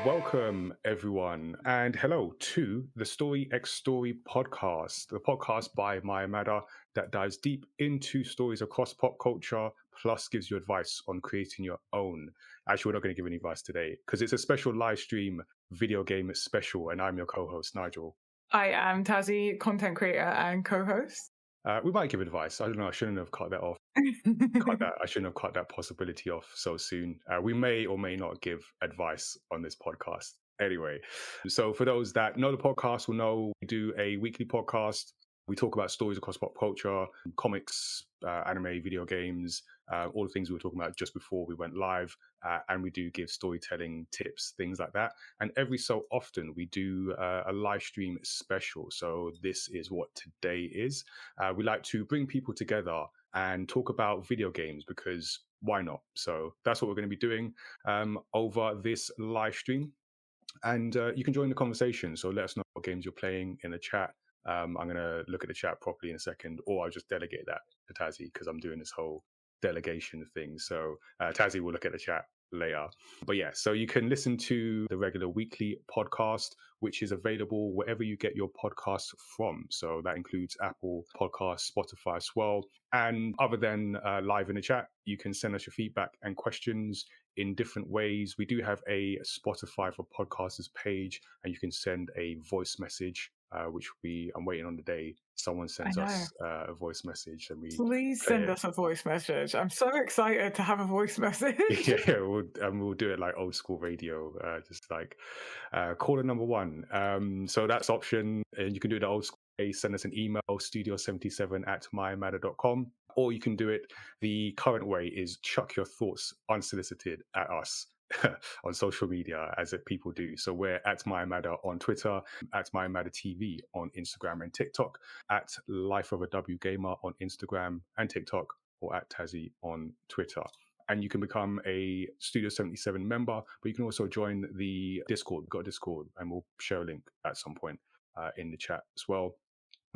Welcome, everyone, and hello to the Story X Story podcast, the podcast by Mayamada that dives deep into stories across pop culture, plus gives you advice on creating your own. Actually, we're not going to give any advice today because it's a special live stream video game special, and I'm your co-host, Nigel. I am Tazziii, content creator and co-host. We might give advice. I don't know. I shouldn't have cut that off. I shouldn't have cut that possibility off so soon. We may or may not give advice on this podcast. Anyway, so for those that know the podcast will know we do a weekly podcast. We talk about stories across pop culture, comics, anime, video games, all the things we were talking about just before we went live. And we do give storytelling tips, things like that. And every so often we do a live stream special. So this is what today is. We like to bring people together and talk about video games because why not? So that's what we're going to be doing over this live stream. And you can join the conversation. So let us know what games you're playing in the chat. I'm going to look at the chat properly in a second, or I'll just delegate that to Tazziii because I'm doing this whole delegation thing. So Tazziii will look at the chat later. But yeah, so you can listen to the regular weekly podcast, which is available wherever you get your podcasts from. So that includes Apple Podcasts, Spotify as well. And other than live in the chat, you can send us your feedback and questions in different ways. We do have a Spotify for podcasters page, and you can send a voice message, which I'm waiting on the day someone sends us a voice message, and Please send us a voice message. I'm so excited to have a voice message. Yeah, we'll do it like old school radio, just like caller number one. So that's option, and you can do it the old school way. Send us an email, studio77@mayamada.com, or you can do it the current way is chuck your thoughts unsolicited at us on social media, as people do. So we're at Mayamada on Twitter, at Mayamada TV on Instagram and TikTok, at Life of a W Gamer on Instagram and TikTok, or at Tazziii on Twitter. And you can become a Studio 77 member, but you can also join the Discord. We've got a Discord, and we'll share a link at some point in the chat as well.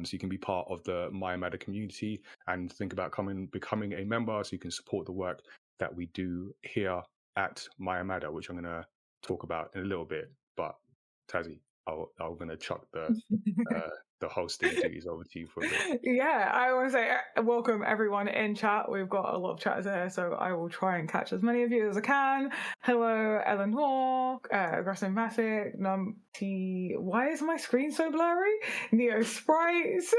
So you can be part of the Mayamada community and think about becoming a member so you can support the work that we do here at Mayamada, which I'm going to talk about in a little bit. But Tazziii, I'm going to chuck the hosting duties over to you for a bit. Yeah, I want to say welcome everyone in chat. We've got a lot of chatters here, so I will try and catch as many of you as I can. Hello, Ellen Hawk, Aggressive-matic, Numpty. Why is my screen so blurry? Neo Sprites,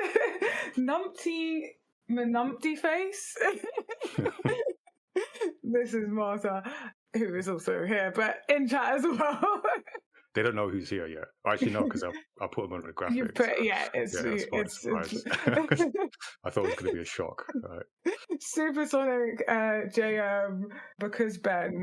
Numpty Face. This is Marta, who is also here, but in chat as well. They don't know who's here yet. Actually, no, because I put them on the graphics. It's I thought it was going to be a shock. Right. Supersonic, JM, because Ben,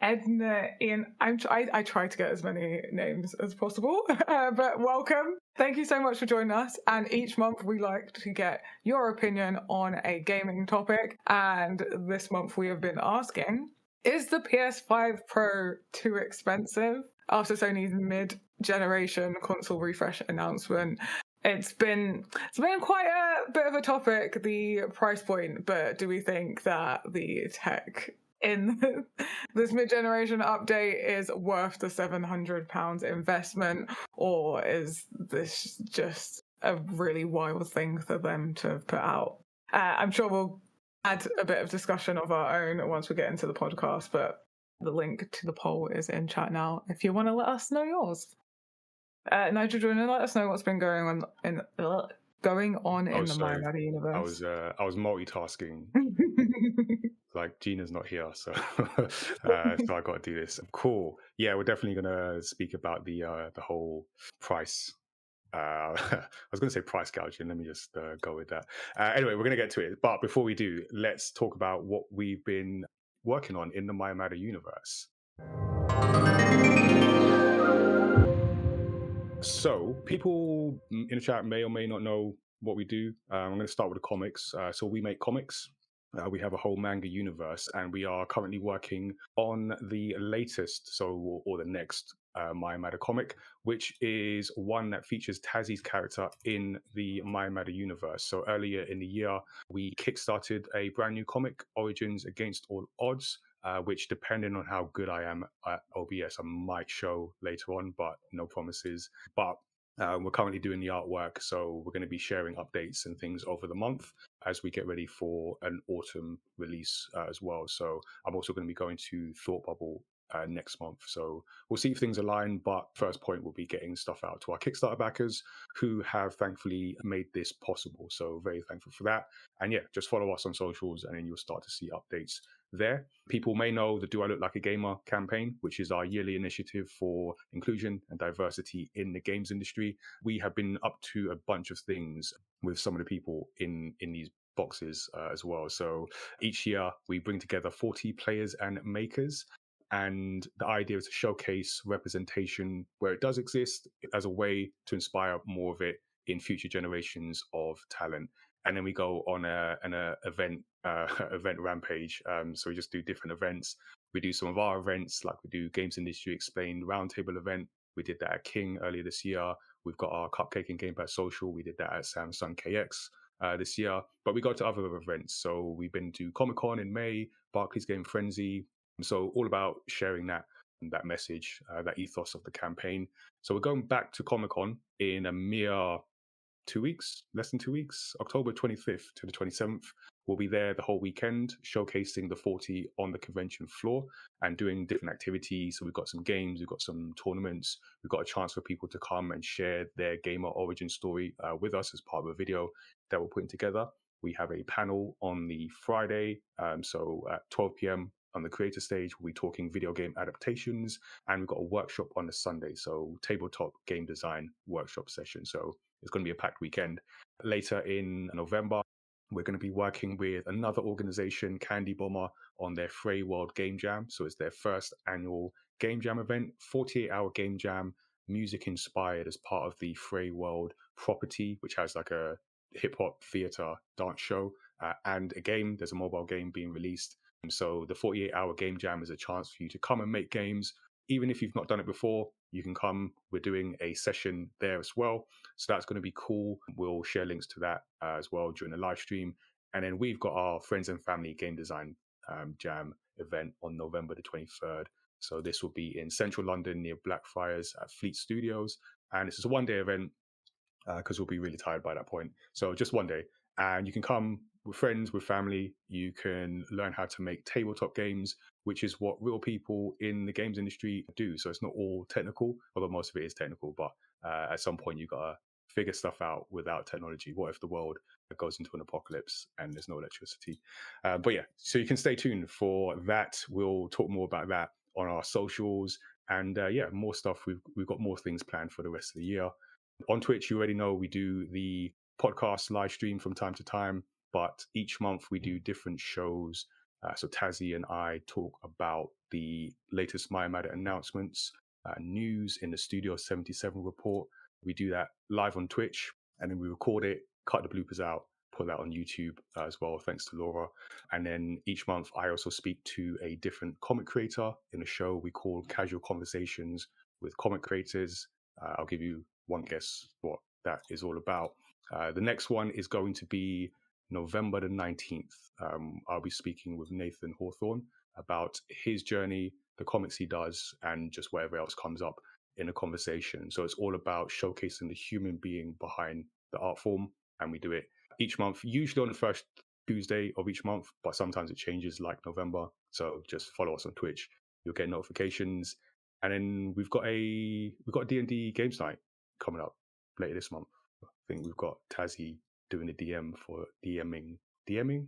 Edna, Ian. I try to get as many names as possible, but welcome. Thank you so much for joining us. And each month we like to get your opinion on a gaming topic. And this month we have been asking, is the PS5 Pro too expensive? After Sony's mid-generation console refresh announcement, it's been quite a bit of a topic, the price point, but do we think that the tech in this mid-generation update is worth the £700 investment, or is this just a really wild thing for them to put out? I'm sure we'll add a bit of discussion of our own once we get into the podcast, but the link to the poll is in chat now if you want to let us know yours. Nigel, do you want to let us know what's been going on in the Mayamada universe? I was multitasking. Like Gina's not here, so so I got to do this. Cool. Yeah, we're definitely gonna speak about the whole price. I was going to say price gouging. Let me just go with that. Anyway, we're going to get to it. But before we do, let's talk about what we've been working on in the Mayamada universe. So people in the chat may or may not know what we do. I'm going to start with the comics. So we make comics. We have a whole manga universe, and we are currently working on the latest, or the next Mayamada comic, which is one that features Tazzii's character in the Mayamada universe. So earlier in the year, we kickstarted a brand new comic, Origins Against All Odds, which, depending on how good I am at OBS, I might show later on, but no promises. But we're currently doing the artwork, so we're going to be sharing updates and things over the month as we get ready for an autumn release as well. So I'm also going to be going to Thought Bubble next month. So we'll see if things align, but first point will be getting stuff out to our Kickstarter backers who have thankfully made this possible. So very thankful for that. And yeah, just follow us on socials and then you'll start to see updates there. People may know the Do I Look Like a Gamer campaign, which is our yearly initiative for inclusion and diversity in the games industry. We have been up to a bunch of things with some of the people in these boxes as well. So each year we bring together 40 players and makers. And the idea is to showcase representation where it does exist as a way to inspire more of it in future generations of talent. And then we go on an event event rampage. So we just do different events. We do some of our events, like we do Games Industry Explained Roundtable event. We did that at King earlier this year. We've got our Cupcake and Gamepad Social. We did that at Samsung KX this year. But we go to other events. So we've been to Comic-Con in May, Barclays Game Frenzy. So all about sharing that message, that ethos of the campaign. So we're going back to Comic-Con in a mere 2 weeks, less than 2 weeks, October 25th to the 27th. We'll be there the whole weekend, showcasing the 40 on the convention floor and doing different activities. So we've got some games, we've got some tournaments, we've got a chance for people to come and share their gamer origin story with us as part of a video that we're putting together. We have a panel on the Friday, so at 12 p.m. on the creator stage, we'll be talking video game adaptations, and we've got a workshop on the Sunday, so tabletop game design workshop session. So it's going to be a packed weekend. Later in November, we're going to be working with another organization, Candy Bomber, on their Frey World Game Jam. So it's their first annual Game Jam event, 48-hour Game Jam, music inspired as part of the Frey World property, which has like a hip-hop theater dance show and a game. There's a mobile game being released. And so the 48-hour Game Jam is a chance for you to come and make games. Even if you've not done it before, you can come. We're doing a session there as well. So that's going to be cool. We'll share links to that as well during the live stream. And then we've got our Friends and Family Game Design Jam event on November the 23rd. So this will be in central London near Blackfriars at Fleet Studios. And this is a one-day event because we'll be really tired by that point. So just one day. And you can come with friends, with family. You can learn how to make tabletop games, which is what real people in the games industry do. So it's not all technical, although most of it is technical. But at some point, you've got to figure stuff out without technology. What if the world goes into an apocalypse and there's no electricity? But yeah, so you can stay tuned for that. We'll talk more about that on our socials. And yeah, more stuff. We've got more things planned for the rest of the year. On Twitch, you already know we do the podcast live stream from time to time, but each month we do different shows. So Tazziii and I talk about the latest mayamada announcements, news in the Studio 77 report. We do that live on Twitch, and then we record it, cut the bloopers out, put that on YouTube as well, thanks to Laura. And then each month I also speak to a different comic creator in a show we call Casual Conversations with Comic Creators. I'll give you one guess what that is all about. The next one is going to be November the 19th. I'll be speaking with Nathan Hawthorne about his journey, the comics he does, and just whatever else comes up in a conversation. So it's all about showcasing the human being behind the art form, and we do it each month, usually on the first Tuesday of each month, but sometimes it changes like November. So just follow us on Twitch. You'll get notifications. And then we've got a D&D games night coming up later this month. I think we've got Tazziii doing the DM for DMing. DMing?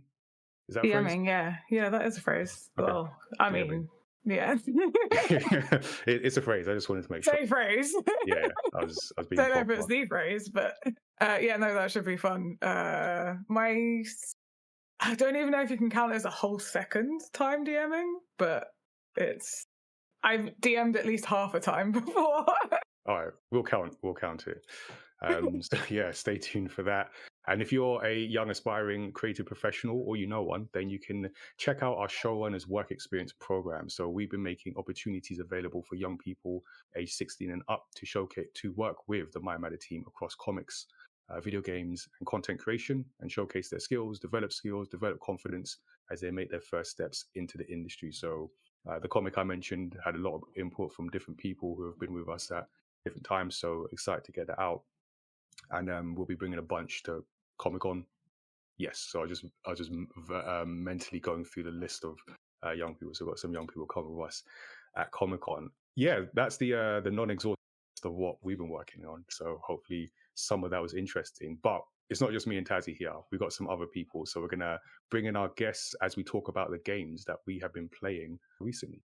Is that a phrase? DMing, yeah, that is a phrase. Okay. Well, I mean, yeah. It's a phrase. I just wanted to make sure. Say phrase. Yeah, I was being don't know if it's the phrase, but yeah, no, that should be fun. I don't even know if you can count it as a whole second time DMing, but I've DM'd at least half a time before. All right, we'll count it. So yeah, stay tuned for that. And if you're a young aspiring creative professional or you know one, then you can check out our Showrunners Work Experience program. So we've been making opportunities available for young people aged 16 and up to work with the mayamada team across comics, video games, and content creation, and showcase their skills, develop confidence, as they make their first steps into the industry. So the comic I mentioned had a lot of input from different people who have been with us at different times. So excited to get that out, and we'll be bringing a bunch to Comic-Con. Yes, so I was just mentally going through the list of young people. So we've got some young people coming with us at Comic-Con. Yeah, that's the non-exhaustive list of what we've been working on. So hopefully some of that was interesting. But it's not just me and Tazziii here. We've got some other people. So we're gonna bring in our guests as we talk about the games that we have been playing recently.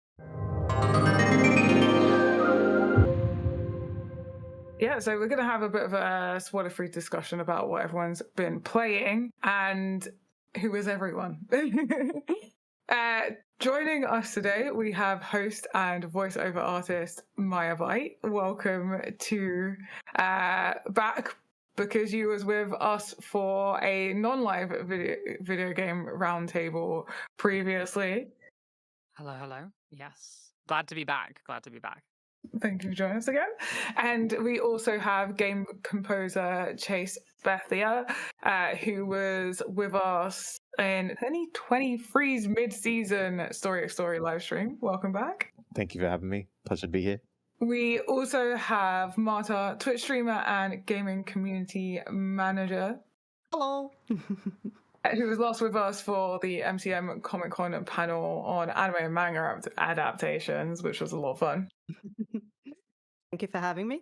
Yeah, so we're going to have a bit of a spoiler-free discussion about what everyone's been playing and who is everyone. Joining us today, we have host and voiceover artist Miabyte. Welcome to back, because you was with us for a non-live video game roundtable previously. Hello. Yes. Glad to be back. Thank you for joining us again. And we also have game composer Chase Bethea, who was with us in 2023's mid-season Story live stream. Welcome back. Thank you for having me. Pleasure to be here. We also have Marta, Twitch streamer and gaming community manager. Hello. Who was last with us for the MCM Comic Con panel on anime and manga adaptations, which was a lot of fun. Thank you for having me.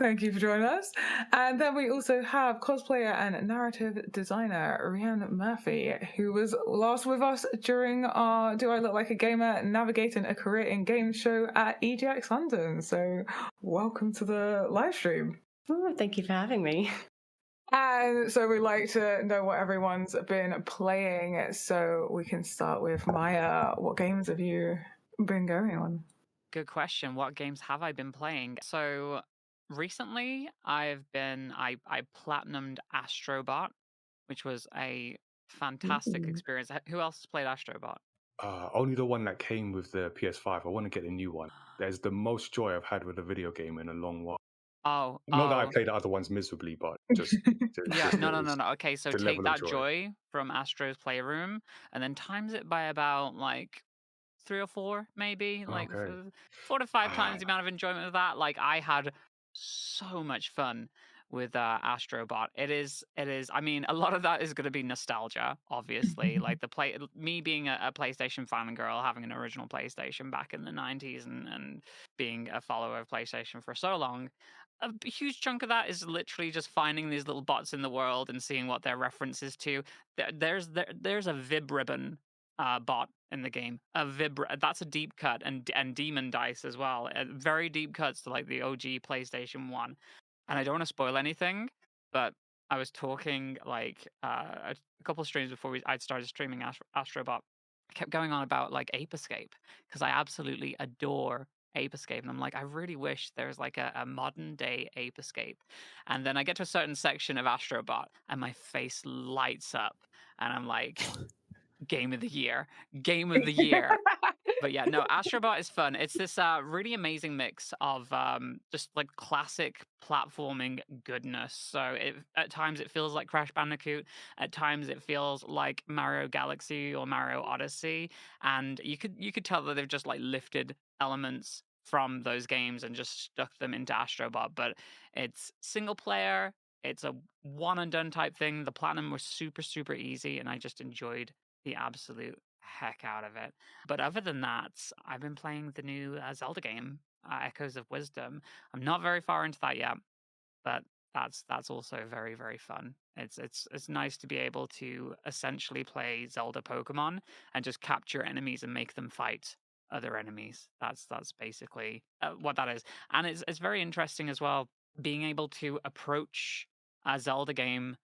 Thank you for joining us. And then we also have cosplayer and narrative designer Rhianne Murphy, who was last with us during our Do I Look Like a Gamer Navigating a Career in Games show at EGX London. So welcome to the live stream. Oh, thank you for having me. And so we like to know what everyone's been playing, so we can start with Maya. What games have you been going on? Good question. What games have I been playing? So recently I platinumed Astrobot, which was a fantastic experience. Who else has played Astrobot? Only the one that came with the PS5. I want to get a new one. There's the most joy I've had with a video game in a long while. Not that I played the other ones miserably, but just no. Okay, so take that joy from Astro's Playroom and then times it by about like 3 or 4, maybe, like 4 to 5 times the amount of enjoyment of that. Like I had so much fun with Astrobot. It is. I mean, a lot of that is going to be nostalgia, obviously. Like me being a PlayStation fangirl, having an original PlayStation back in the 90s, and being a follower of PlayStation for so long. A huge chunk of that is literally just finding these little bots in the world and seeing what they're references to. There's a Vib Ribbon bot in the game. That's a deep cut, and Demon Dice as well. Very deep cuts to like the OG PlayStation 1. And I don't want to spoil anything, but I was talking like a couple of streams before I'd started streaming Astrobot. I kept going on about like Ape Escape because I absolutely adore Ape Escape, and I'm like, I really wish there was like a modern day Ape Escape. And then I get to a certain section of Astrobot and my face lights up and I'm like, game of the year. But yeah, no, Astrobot is fun. It's this really amazing mix of just like classic platforming goodness. So at times it feels like Crash Bandicoot. At times it feels like Mario Galaxy or Mario Odyssey. And you could tell that they've just like lifted elements from those games and just stuck them into Astrobot. But it's single player. It's a one and done type thing. The platinum was super, super easy, and I just enjoyed the absolute heck out of it. But other than that, I've been playing the new Zelda game, Echoes of Wisdom. I'm not very far into that yet, but that's also very, very fun. It's nice to be able to essentially play Zelda Pokemon and just capture enemies and make them fight other enemies. That's basically what that is, and it's very interesting as well, being able to approach a Zelda game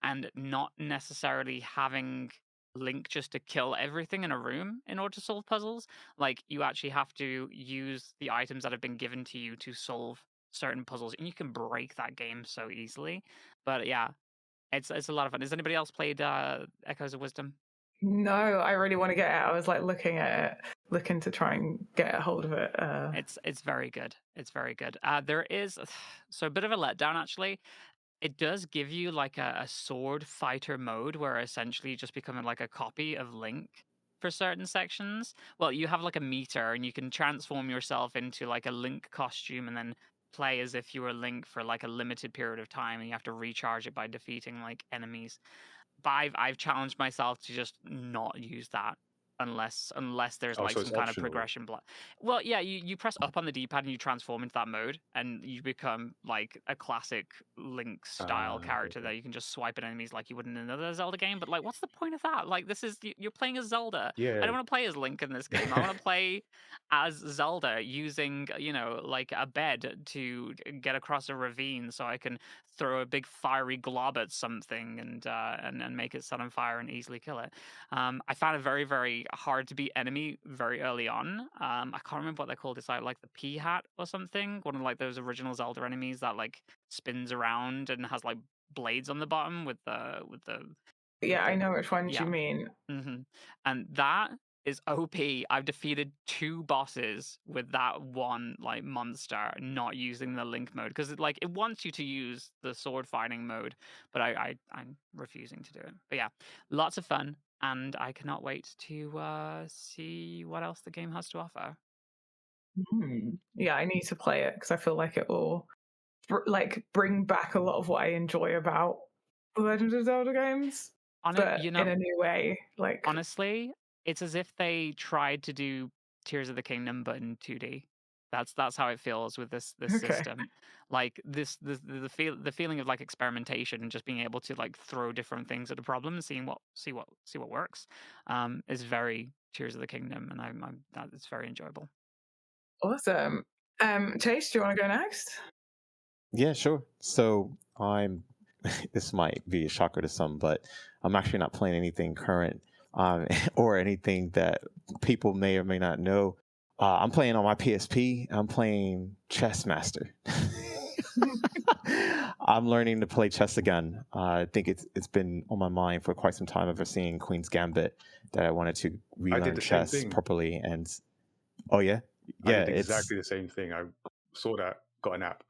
and not necessarily having Link just to kill everything in a room in order to solve puzzles. Like you actually have to use the items that have been given to you to solve certain puzzles, and you can break that game so easily. But yeah, it's a lot of fun. Has anybody else played Echoes of Wisdom? No, I really want to get it. I was like looking to try and get a hold of it. It's very good. There is so a bit of a letdown actually. it does give you like a sword fighter mode where essentially you're just becoming like a copy of Link for certain sections. Well, you have like a meter and you can transform yourself into like a Link costume and then play as if you were Link for like a limited period of time, and you have to recharge it by defeating like enemies. But I've challenged myself to just not use that unless there's Oh, like so some it's kind of optional. progression block. Well, yeah, you press up on the D-pad and you transform into that mode, and you become like a classic Link style character Okay. that you can just swipe at enemies like you would in another Zelda game. But like, what's the point of that? Like, this is you're playing as Zelda. I Yeah. don't want to play as Link in this game. I want to play as Zelda using, like a bed to get across a ravine so I can throw a big fiery glob at something and make it set on fire and easily kill it. I found it very, very hard to beat enemy very early on. I can't remember what they're called. It's like the Pea Hat or something. One of like those original Zelda enemies that like spins around and has like blades on the bottom with the Yeah, I know which ones you yeah. mean. And that is OP. I've defeated 2 bosses with that one like monster not using the Link mode because it wants you to use the sword fighting mode, but I'm refusing to do it. But yeah, lots of fun, and I cannot wait to see what else the game has to offer. Yeah, I need to play it because I feel like it will bring back a lot of what I enjoy about the Legend of Zelda games, On it, but in a new way. Like, honestly, it's as if they tried to do Tears of the Kingdom but in 2D. That's how it feels with this okay. system. Like the feeling of like experimentation and just being able to like throw different things at a problem and see what works is very Tears of the Kingdom, and I'm that it's very enjoyable. Awesome. Chase, do you want to go next? Yeah, sure. So I'm. This might be a shocker to some, but I'm actually not playing anything current or anything that people may or may not know. I'm playing on my PSP. I'm playing Chess Master. I'm learning to play chess again. I think it's been on my mind for quite some time ever seeing Queen's Gambit that I wanted to I did relearn the same chess thing. properly. And oh yeah, I yeah, did exactly the same thing. I saw that, got an app.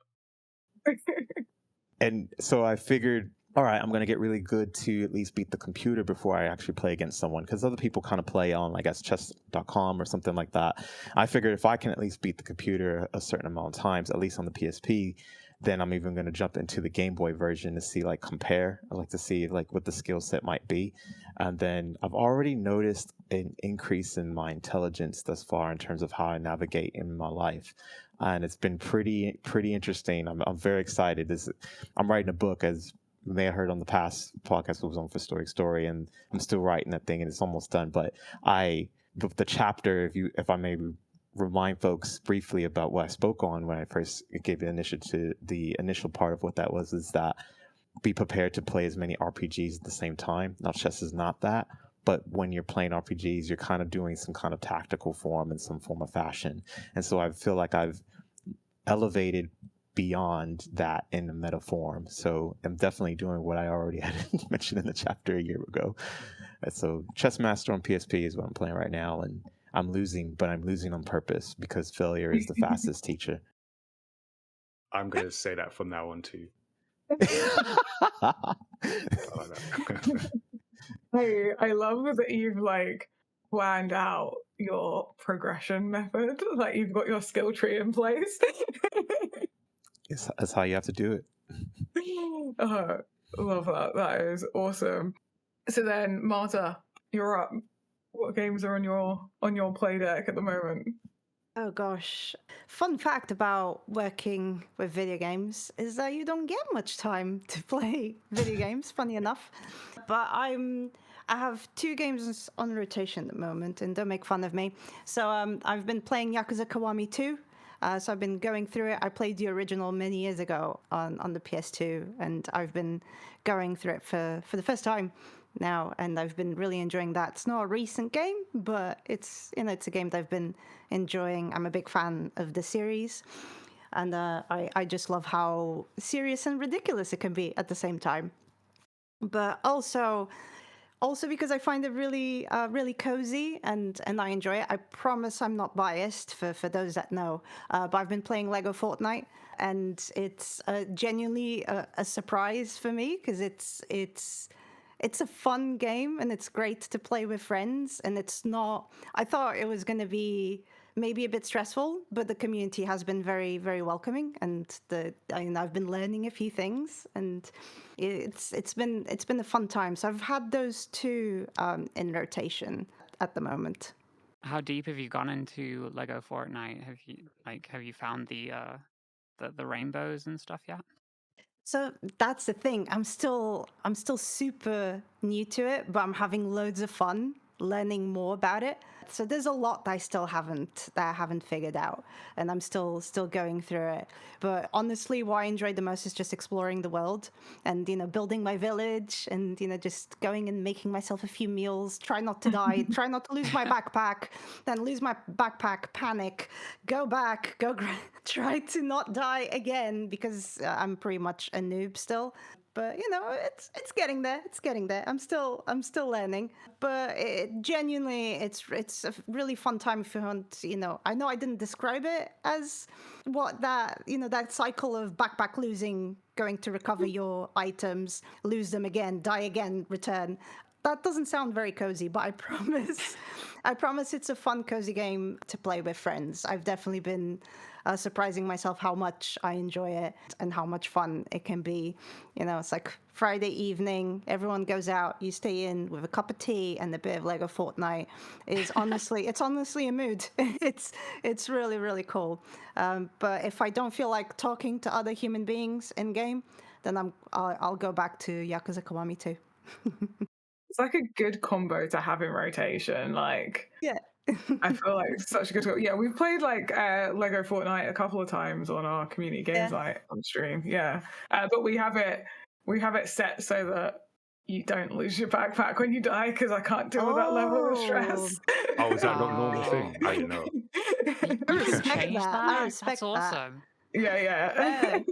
And so I figured, all right, I'm going to get really good to at least beat the computer before I actually play against someone. Because other people kind of play on, I guess, chess.com or something like that. I figured if I can at least beat the computer a certain amount of times, at least on the PSP, then I'm even going to jump into the Game Boy version to see, like, compare. I like to see, like, what the skill set might be. And then I've already noticed an increase in my intelligence thus far in terms of how I navigate in my life. And it's been pretty interesting. I'm very excited. I'm writing a book, as you may have heard on the past podcast, was on for Story, and I'm still writing that thing, and it's almost done. But the chapter, if I may remind folks briefly about what I spoke on when I first gave the initial part of what that was, is that be prepared to play as many RPGs at the same time. Now, chess is not that. But when you're playing RPGs, you're kind of doing some kind of tactical form in some form of fashion. And so I feel like I've elevated beyond that in the meta form. So I'm definitely doing what I already had mentioned in the chapter a year ago. And so Chess Master on PSP is what I'm playing right now. And I'm losing, but I'm losing on purpose because failure is the fastest teacher. I'm going to say that from now on too. I love that you've like planned out your progression method. Like you've got your skill tree in place. That's how you have to do it. Love that. That is awesome. So then, Marta, you're up. What games are on your play deck at the moment? Oh gosh. Fun fact about working with video games is that you don't get much time to play video games, funny enough. But I have 2 games on rotation at the moment, and don't make fun of me. So I've been playing Yakuza Kiwami 2. So I've been going through it. I played the original many years ago on the PS2, and I've been going through it for the first time now, and I've been really enjoying that. It's not a recent game, but it's a game that I've been enjoying. I'm a big fan of the series, and I just love how serious and ridiculous it can be at the same time. But also, Also because I find it really, really cozy and I enjoy it. I promise I'm not biased for those that know, but I've been playing Lego Fortnite, and it's genuinely a surprise for me because it's a fun game and it's great to play with friends. And it's not. I thought it was going to be maybe a bit stressful, but the community has been very, very welcoming, and I've been learning a few things, and it's been a fun time. So I've had those two in rotation at the moment. How deep have you gone into Lego Fortnite? Have you found the rainbows and stuff yet? So that's the thing. I'm still super new to it, but I'm having loads of fun learning more about it. So there's a lot that I haven't figured out, and I'm still going through it. But honestly, what I enjoyed the most is just exploring the world and building my village and just going and making myself a few meals, try not to die, try not to lose my backpack, then lose my backpack, panic, go back, try to not die again because I'm pretty much a noob still. But it's getting there. It's getting there. I'm still learning. But genuinely, it's a really fun time if you want. I know I didn't describe it as what that that cycle of backpack losing, going to recover your items, lose them again, die again, return. That doesn't sound very cozy, but I promise it's a fun, cozy game to play with friends. I've definitely been surprising myself how much I enjoy it and how much fun it can be. It's like Friday evening, everyone goes out, you stay in with a cup of tea and a bit of Lego Fortnite. It's honestly a mood. It's really, really cool. But if I don't feel like talking to other human beings in game, then I'll go back to Yakuza Kiwami 2. It's like a good combo to have in rotation. Like, yeah. I feel like such a good. Yeah, we've played like Lego Fortnite a couple of times on our community games night on stream. Yeah, but we have it set so that you don't lose your backpack when you die, because I can't deal with that level of stress. Oh, is that not a normal thing? I didn't know. You can change that. I respect That's awesome. Yeah.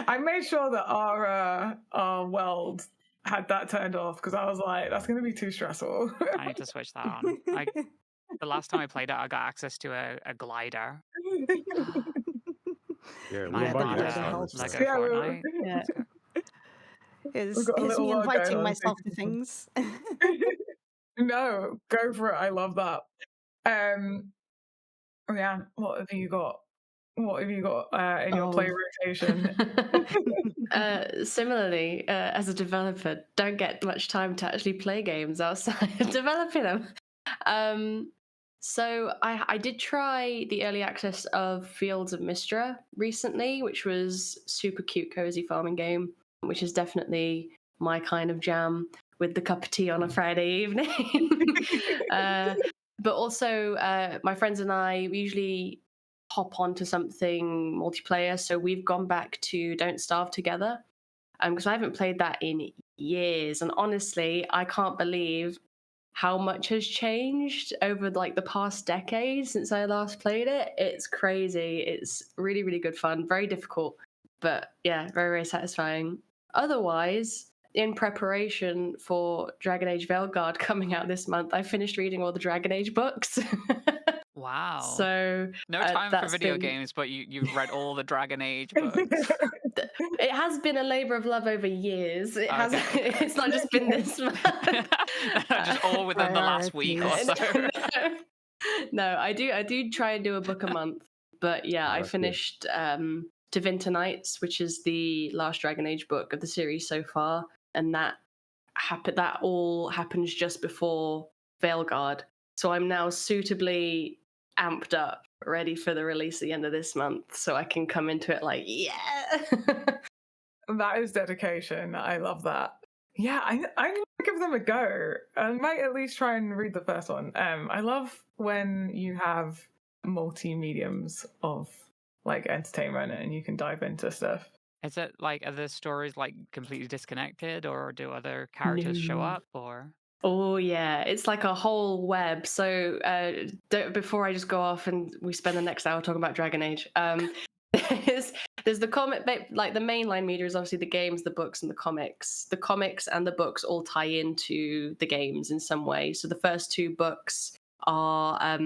I made sure that our world had that turned off because I was like, that's going to be too stressful. I need to switch that on. The last time I played it, I got access to a glider. Yeah, My what about you? Lego Fortnite. Yeah. Is me inviting myself to things. No, go for it. I love that. Rhianne, what have you got? What have you got in your play rotation? Similarly, as a developer, don't get much time to actually play games outside of developing them. So I did try the early access of Fields of Mistra recently, which was super cute, cozy farming game, which is definitely my kind of jam with the cup of tea on a Friday evening. But also, my friends and I usually hop onto something multiplayer. So we've gone back to Don't Starve Together, because I haven't played that in years. And honestly, I can't believe how much has changed over like the past decade since I last played it. It's crazy. It's really, really good fun. Very difficult, but yeah, very, very satisfying. Otherwise, in preparation for Dragon Age Veilguard coming out this month, I finished reading all the Dragon Age books. Wow. So no time for video games, but you've read all the Dragon Age books. It has been a labor of love over years. It's not just been this month. Just all within the last week or so. No, I do try and do a book a month. But yeah, I finished Tevinter Nights, which is the last Dragon Age book of the series so far, and that all happens just before Veilguard. So I'm now suitably amped up, ready for the release at the end of this month, so I can come into it like, yeah. That is dedication. I love that. Yeah, I'm going to give them a go. I might at least try and read the first one. I love when you have multi-mediums of like entertainment and you can dive into stuff. Is it like, are the stories like completely disconnected, or do other characters show up, or? Oh yeah, it's like a whole web. So before I just go off and we spend the next hour talking about Dragon Age, There's the comic, like the mainline media is obviously the games, the books, and the comics. The comics and the books all tie into the games in some way. So the first two books are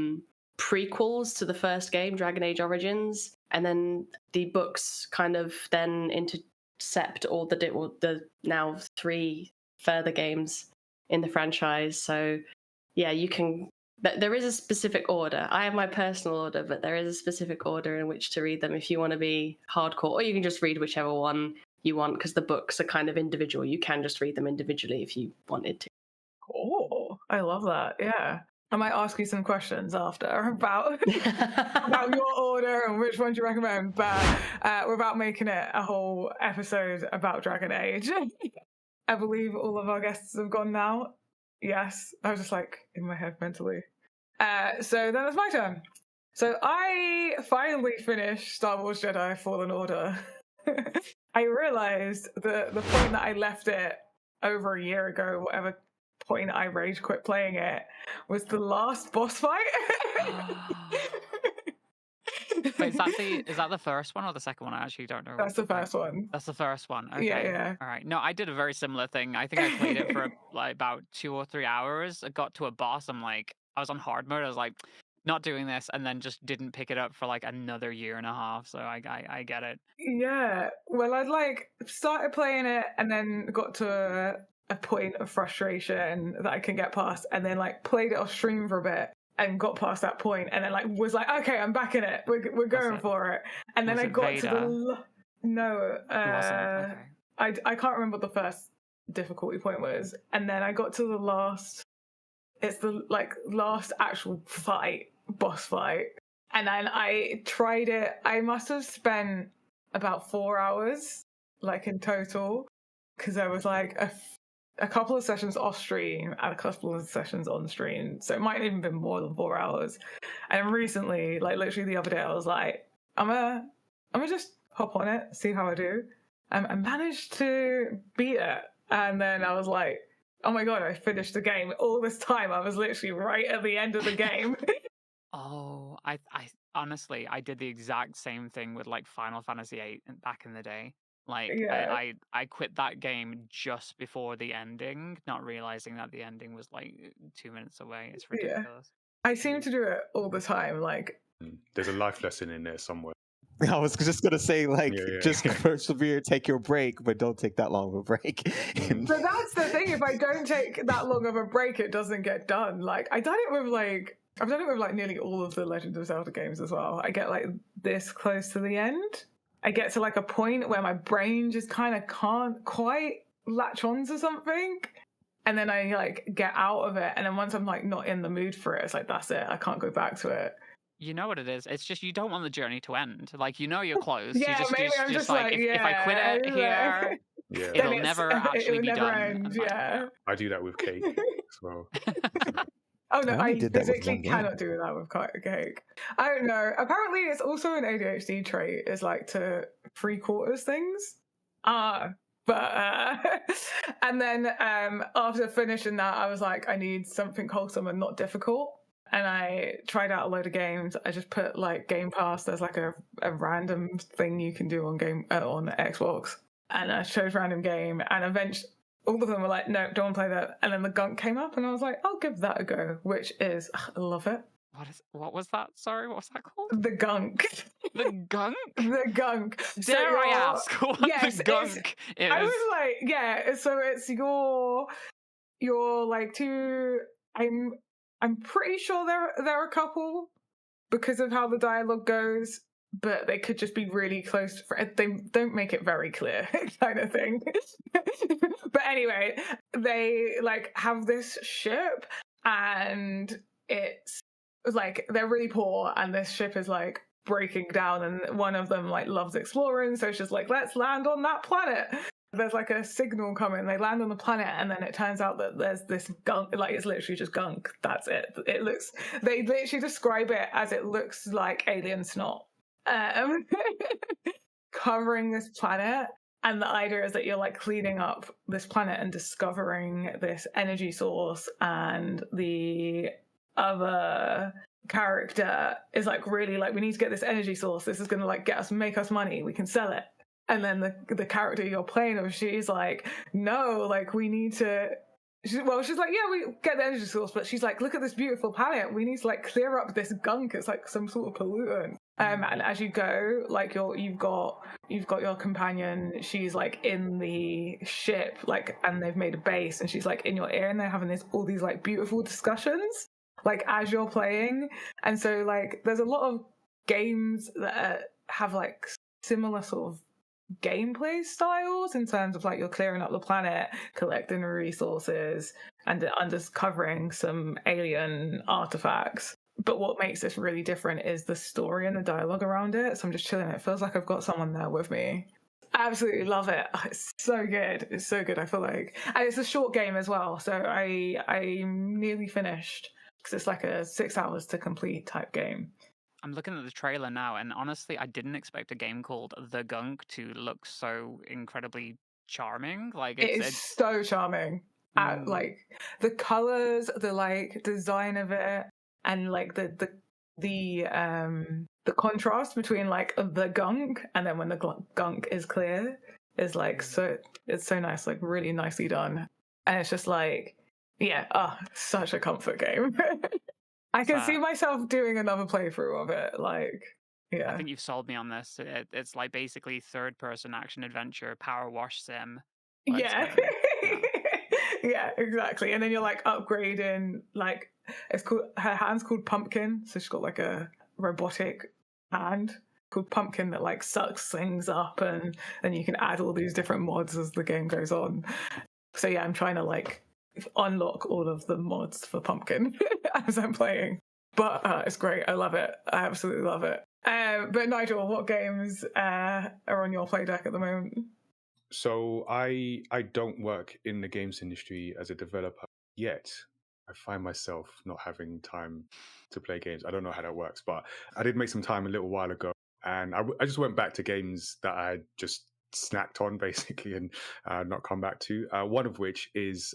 prequels to the first game, Dragon Age Origins, and then the books kind of then intercept all the now 3 further games in the franchise. So yeah, you can. There is a specific order. I have my personal order, but there is a specific order in which to read them if you want to be hardcore, or you can just read whichever one you want because the books are kind of individual. You can just read them individually if you wanted to. Oh, I love that. Yeah. I might ask you some questions after about your order and which one do you recommend, but without making it a whole episode about Dragon Age. I believe all of our guests have gone now. Yes, I was just like in my head mentally. So then it's my turn. So I finally finished Star Wars Jedi Fallen Order. I realized the point that I left it over a year ago, whatever point I rage quit playing it, was the last boss fight. Wait, is that the first one or the second one? I actually don't know. That's the first one. That's the first one. Okay. Yeah. All right. No, I did a very similar thing. I think I played it for like about 2 or 3 hours. I got to a boss. I was on hard mode. I was like, not doing this, and then just didn't pick it up for like another year and a half. So I get it. Yeah. Well, I'd like started playing it and then got to a point of frustration that I can get past, and then like played it off stream for a bit. And got past that point, and then like was like, okay, I'm back in it. We're going for it. And then I got to the no, I can't remember what the first difficulty point was. And then I got to the last. It's the last actual boss fight. And then I tried it. I must have spent about 4 hours, like in total, because there was like a couple of sessions off stream and a couple of sessions on stream. So it might have even been more than 4 hours. And recently, like literally the other day, I was like, I'm gonna just hop on it, see how I do. I managed to beat it. And then I was like, oh my God, I finished the game. All this time, I was literally right at the end of the game. Oh, I honestly, I did the exact same thing with like Final Fantasy VIII back in the day. Like Yeah. I quit that game just before the ending, not realizing that the ending was like 2 minutes away. It's ridiculous. I seem to do it all the time. Like, there's a life lesson in there somewhere. I was just gonna say, just persevere, take your break, but don't take that long of a break. But that's the thing. If I don't take that long of a break, it doesn't get done. Like, I've done it with nearly all of the Legend of Zelda games as well. I get like this close to the end. I get to like a point where my brain just kind of can't quite latch on to something. And then I like get out of it. And then once I'm like not in the mood for it, it's like, that's it. I can't go back to it. You know what it is? It's just you don't want the journey to end. Like, you know you're close. Yeah, maybe I'm just like if I quit it here, it'll never actually be done. End, yeah. I do that with cake as well. Oh no, I physically cannot do that with cake. I don't know. Apparently it's also an ADHD trait, is like to 3/4 things. And then after finishing that, I was like, I need something wholesome and not difficult. And I tried out a load of games. I just put like Game Pass. There's like a random thing you can do on Xbox. And I chose random game, and eventually all of them were like, no, don't want to play that. And then the Gunk came up, and I was like, I'll give that a go, which is, I love it. What was that? Sorry, what was that called? The Gunk. The Gunk? The Gunk. Dare I ask what the Gunk is? I was like, yeah, so it's your like two, I'm pretty sure they're a couple because of how the dialogue goes, but they could just be really close. They don't make it very clear, kind of thing. But anyway, they like have this ship, and it's like they're really poor, and this ship is like breaking down, and one of them like loves exploring, so she's like, let's land on that planet. There's like a signal coming, they land on the planet, and then it turns out that there's this gunk, like it's literally just gunk. That's it. They literally describe it as it looks like alien snot covering this planet. And the idea is that you're like cleaning up this planet and discovering this energy source and the other character is like really like, we need to get this energy source. This is going to like make us money. We can sell it. And then the character you're playing of, she's like, no, like we need to. She's like, yeah, we get the energy source, but she's like, look at this beautiful planet. We need to like clear up this gunk. It's like some sort of pollutant. And as you go, like you've got your companion. She's like in the ship, like, and they've made a base, and she's like in your ear, and they're having all these like beautiful discussions, like as you're playing. And so like, there's a lot of games that have like similar sort of gameplay styles in terms of like you're clearing up the planet, collecting resources, and uncovering some alien artifacts. But what makes this really different is the story and the dialogue around it. So I'm just chilling. It feels like I've got someone there with me. I absolutely love it. It's so good. It's so good. I feel like, and it's a short game as well. So I'm nearly finished because it's like a 6 hours to complete type game. I'm looking at the trailer now, and honestly, I didn't expect a game called The Gunk to look so incredibly charming. Like it's so charming. Like the colors, the like design of it, and like the contrast between like the gunk and then when the gunk is clear is like it's so nice, like really nicely done. And it's just like, yeah, such a comfort game. I can see myself doing another playthrough of it. Like, yeah. I think you've sold me on this. It's like basically third-person action adventure, power wash sim. Yeah. Yeah, exactly. And then you're like upgrading, like her hand's called Pumpkin, so she's got like a robotic hand called Pumpkin that like sucks things up, and you can add all these different mods as the game goes on. So yeah, I'm trying to like unlock all of the mods for Pumpkin as I'm playing. But it's great. I love it. I absolutely love it. But Nigel, what games are on your play deck at the moment? So I don't work in the games industry as a developer yet. I find myself not having time to play games. I don't know how that works, but I did make some time a little while ago, and I just went back to games that I just snacked on basically and not come back to. One of which is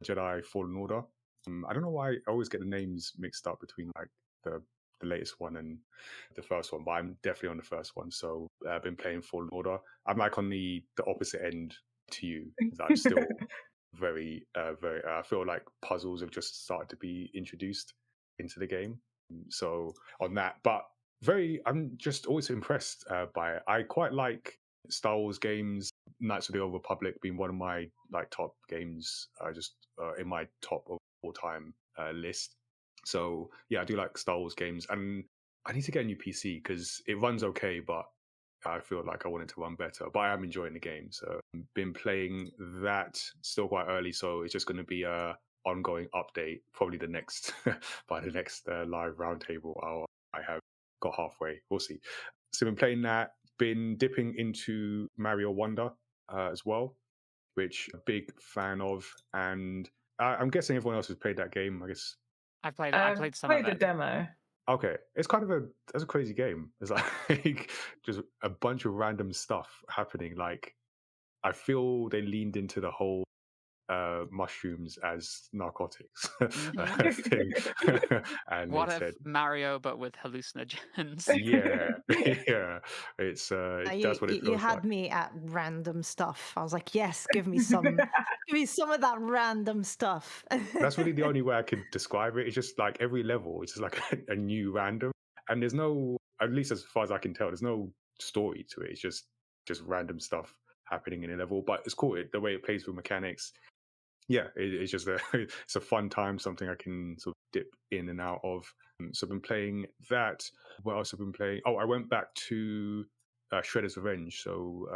Jedi Fallen Order. I don't know why I always get the names mixed up between like the latest one and the first one, but I'm definitely on the first one. So I've been playing Fallen Order. I'm like on the opposite end to you. I'm still very. I feel like puzzles have just started to be introduced into the game. So on that, but I'm just always impressed by it. I quite like Star Wars games. Knights of the Old Republic being one of my like top games, just in my top of all time list. So yeah, I do like Star Wars games, and I need to get a new PC because it runs okay, but I feel like I want it to run better. But I am enjoying the game, so I've been playing that. Still quite early, so it's just going to be a ongoing update. Probably the next by the next live roundtable, I have got halfway. We'll see. So I've been playing that. Been dipping into Mario Wonder as well, which I'm a big fan of, and I'm guessing everyone else has played that game. I guess I played some of the it. demo. Okay, it's kind of a crazy game. It's like just a bunch of random stuff happening. Like I feel they leaned into the whole mushrooms as narcotics thing, and What they if said Mario but with hallucinogens? yeah, yeah, it's that's what it feels you had like. me at random stuff. I was like, yes, give me some of that random stuff. That's really the only way I could describe it. It's just like every level, it's just like a new random, and there's no, at least as far as I can tell, there's no story to it. It's just random stuff happening in a level. But it's cool the way it plays with mechanics. Yeah, it's just it's a fun time, something I can sort of dip in and out of. So I've been playing that. What else have I been playing? Oh, I went back to Shredder's Revenge. So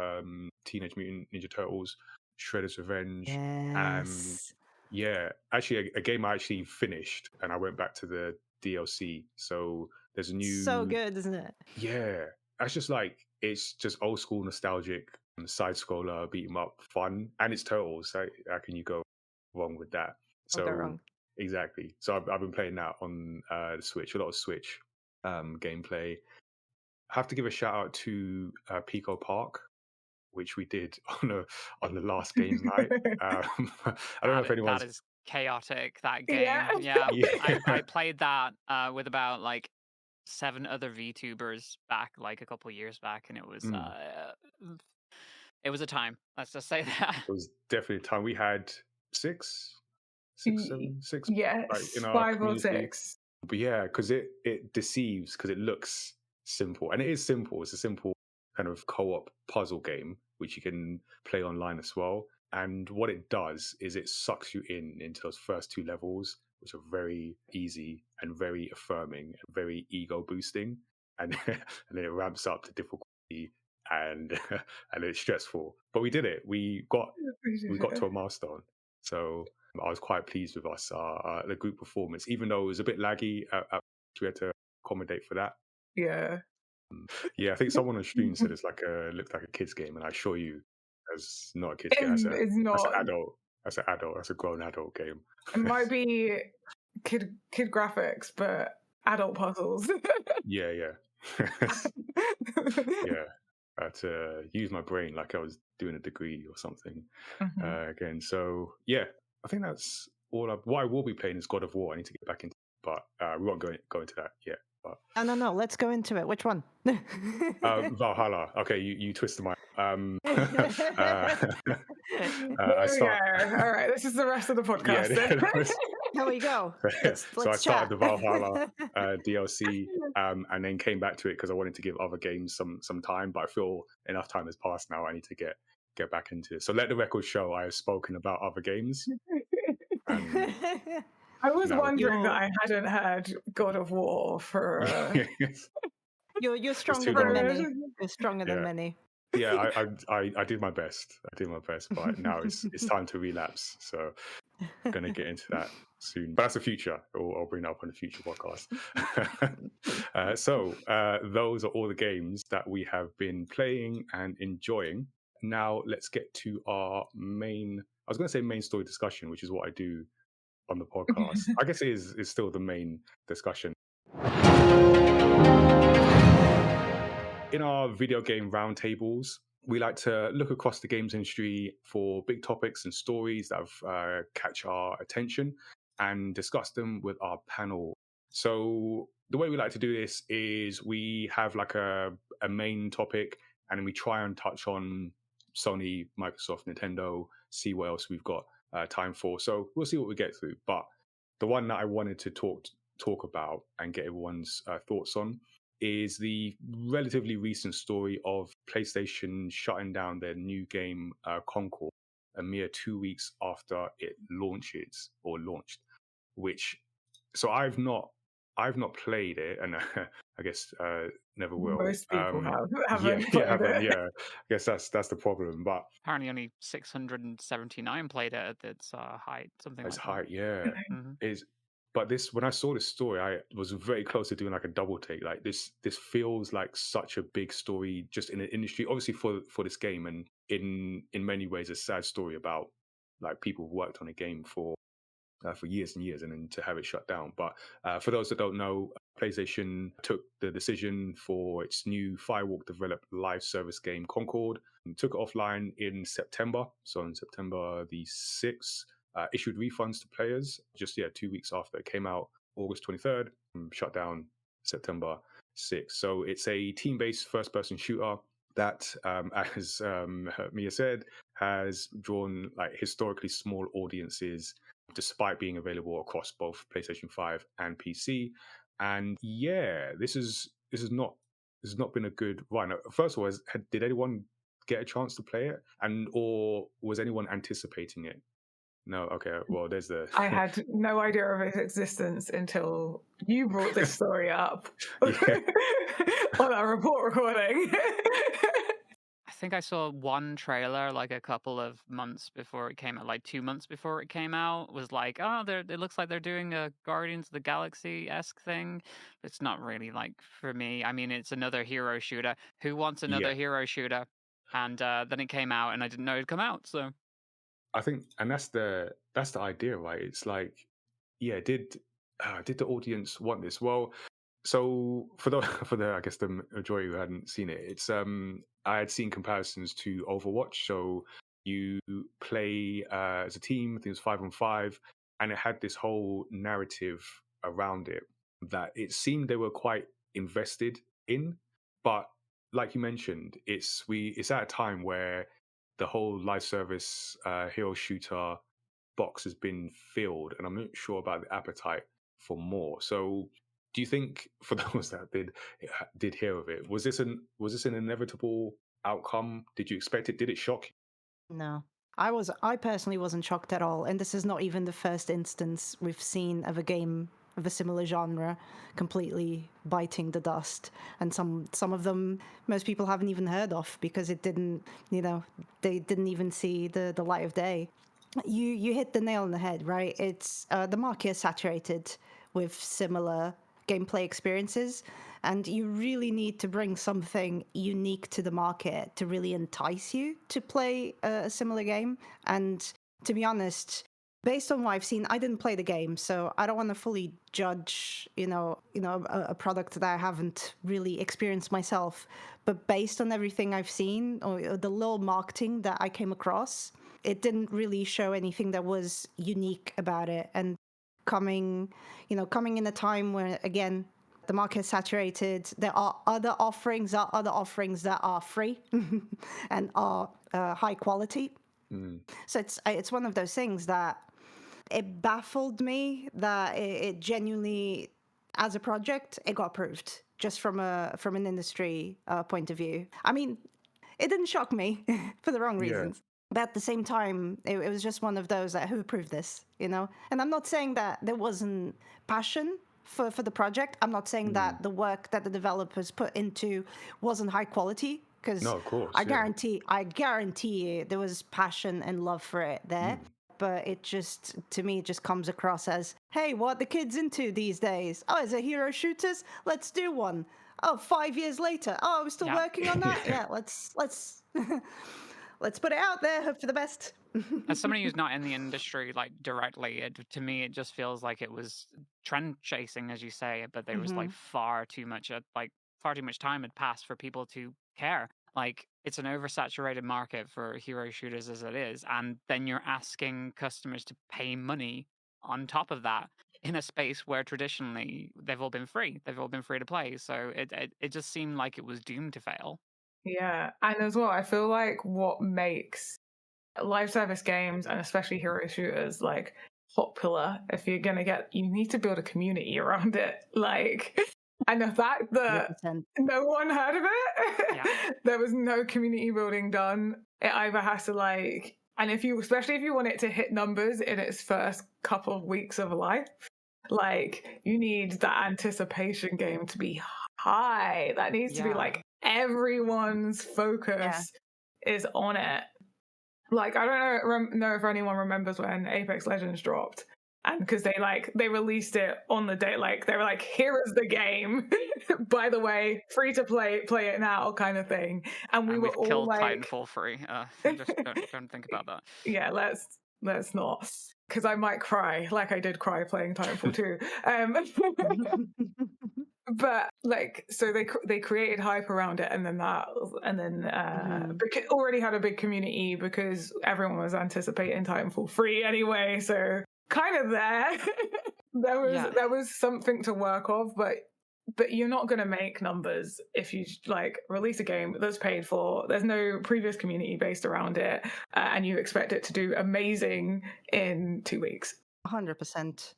Teenage Mutant Ninja Turtles, Shredder's Revenge. Yes. Yeah, actually, a game I actually finished, and I went back to the DLC. So there's a new. So good, isn't it? Yeah, that's just like it's just old school nostalgic side scroller, beat 'em up, fun, and it's Turtles. So how can you go wrong with that? Don't go wrong. Exactly. So I've been playing that on the Switch, a lot of Switch gameplay. I have to give a shout out to Pico Park, which we did on the last game night. I don't know if anyone's chaotic, that game. Yeah. Yeah, Yeah. I played that with about like 7 other VTubers back like a couple of years back, and Mm. it was a time. Let's just say that. It was definitely a time. We had six, seven, six, like in Yes, our 5 or community. 6. But yeah, because it deceives because it looks simple, and it is simple. It's a simple kind of co-op puzzle game which you can play online as well. And what it does is it sucks you into those first 2 levels, which are very easy and very affirming and very ego boosting, and and then it ramps up to difficulty and and it's stressful. But we did it. We got to a milestone. So I was quite pleased with us, the group performance, even though it was a bit laggy. We had to accommodate for that. Yeah. Yeah, I think someone on stream said it's like looked like a kids game, and I assure you, it's not a kids game. It's That's an not. adult. That's an adult. That's a grown adult game. It might be kid graphics, but adult puzzles. Yeah, yeah, yeah. I had to use my brain like I was doing a degree or something again. So yeah, I think that's all. What I will be playing is God of War. I need to get back into, but we won't go into that yet. But Oh, no, let's go into it. Which one? Valhalla. Okay, you twisted my. I start. All right, this is the rest of the podcast. Yeah, There we go. Let's so I started chat. the Valhalla DLC, and then came back to it because I wanted to give other games some time. But I feel enough time has passed now. I need to get back into it. So let the record show I have spoken about other games. I was wondering that I hadn't heard God of War for. You're stronger than many. You're stronger than many. Yeah, I did my best. But now it's time to relapse. So I'm gonna get into that soon. But that's the future. I'll bring that up on a future podcast. So those are all the games that we have been playing and enjoying. Now let's get to our main. I was going to say main story discussion, which is what I do on the podcast. I guess it is still the main discussion. In our video game roundtables, we like to look across the games industry for big topics and stories that catch our attention and discuss them with our panel. So the way we like to do this is we have like a main topic, and we try and touch on Sony, Microsoft, Nintendo, see what else we've got time for. So we'll see what we get through. But the one that I wanted to talk about and get everyone's thoughts on is the relatively recent story of PlayStation shutting down their new game Concord a mere 2 weeks after it launched. Which, so I've not played it, and I guess never will. Most people haven't. Yeah. I guess that's the problem. But apparently, only 679 played it at its height. Something like that. Its height, yeah. But when I saw this story, I was very close to doing like a double take. Like this feels like such a big story just in the industry, obviously for this game, and in many ways a sad story about like people who've worked on a game for years and years, and then to have it shut down. But for those that don't know, PlayStation took the decision for its new Firewalk developed live service game Concord and took it offline in September. So on September the 6th, issued refunds to players just 2 weeks after it came out, August 23rd, shut down September 6th. So it's a team-based first-person shooter that, as Mia said, has drawn like historically small audiences, despite being available across both PlayStation 5 and PC. And yeah, this has not been a good run. First of all, did anyone get a chance to play it, or was anyone anticipating it? No, okay. Well, there's the. I had no idea of its existence until you brought this story up on our report recording. I think I saw one trailer like a couple of months before it came out, like 2 months before it came out. Was like, oh, it looks like they're doing a Guardians of the Galaxy-esque thing. But it's not really like for me. I mean, it's another hero shooter. Who wants another hero shooter? And then it came out, and I didn't know it'd come out. So I think, and that's the idea, right? It's like, did the audience want this? Well, so for the I guess the majority who hadn't seen it, it's I had seen comparisons to Overwatch. So you play as a team. I think it's 5-on-5, and it had this whole narrative around it that it seemed they were quite invested in. But like you mentioned, it's at a time where the whole live service hero shooter box has been filled, and I'm not sure about the appetite for more. So, do you think, for those that did hear of it, was this an inevitable outcome? Did you expect it? Did it shock you? No. I personally wasn't shocked at all, and this is not even the first instance we've seen of a game of a similar genre completely biting the dust. And some of them most people haven't even heard of because it didn't, they didn't even see the light of day. You hit the nail on the head, right? It's the market is saturated with similar gameplay experiences, and you really need to bring something unique to the market to really entice you to play a similar game. And to be honest, based on what I've seen, I didn't play the game, so I don't want to fully judge, a product that I haven't really experienced myself. But based on everything I've seen, or the little marketing that I came across, it didn't really show anything that was unique about it. And coming in a time where, again, the market is saturated, there are other offerings that are free and are high quality. So it's one of those things that it baffled me that it genuinely, as a project, it got approved just from an industry point of view. I mean, it didn't shock me for the wrong reasons. But at the same time, it was just one of those that who approved this, And I'm not saying that there wasn't passion for the project. I'm not saying that the work that the developers put into wasn't high quality, because No, of course. I guarantee you there was passion and love for it there. But it just, to me, it just comes across as, hey, what are the kids into these days? Oh, is it hero shooters? Let's do one. Oh, 5 years later. Oh, we're still working on that? Yeah, let's let's put it out there, hope for the best. As somebody who's not in the industry like directly, to me it just feels like it was trend chasing, as you say, but there was like far too much time had passed for people to care. Like, it's an oversaturated market for hero shooters as it is, and then you're asking customers to pay money on top of that in a space where traditionally they've all been free. They've all been free to play. So it just seemed like it was doomed to fail. Yeah, and as well, I feel like what makes live service games, and especially hero shooters, like popular, if you're gonna you need to build a community around it. Like, and the fact that 100%. no one heard of it, there was no community building done. It either has to and especially if you want it to hit numbers in its first couple of weeks of life, like, you need that anticipation game to be high. That needs to be like everyone's focus is on it. Like, I don't know if anyone remembers when Apex Legends dropped, and because they released it on the day, like they were like, here is the game, by the way, free to play it now, kind of thing. And we were all killed like, Titanfall free. Just don't think about that. Yeah, let's not, because I might cry, like I did cry playing Titanfall 2. But so they created hype around it, and then already had a big community because everyone was anticipating Titanfall 3 anyway. So kind of there was something to work off, but you're not going to make numbers if you release a game that's paid for. There's no previous community based around it, and you expect it to do amazing in 2 weeks. 100%.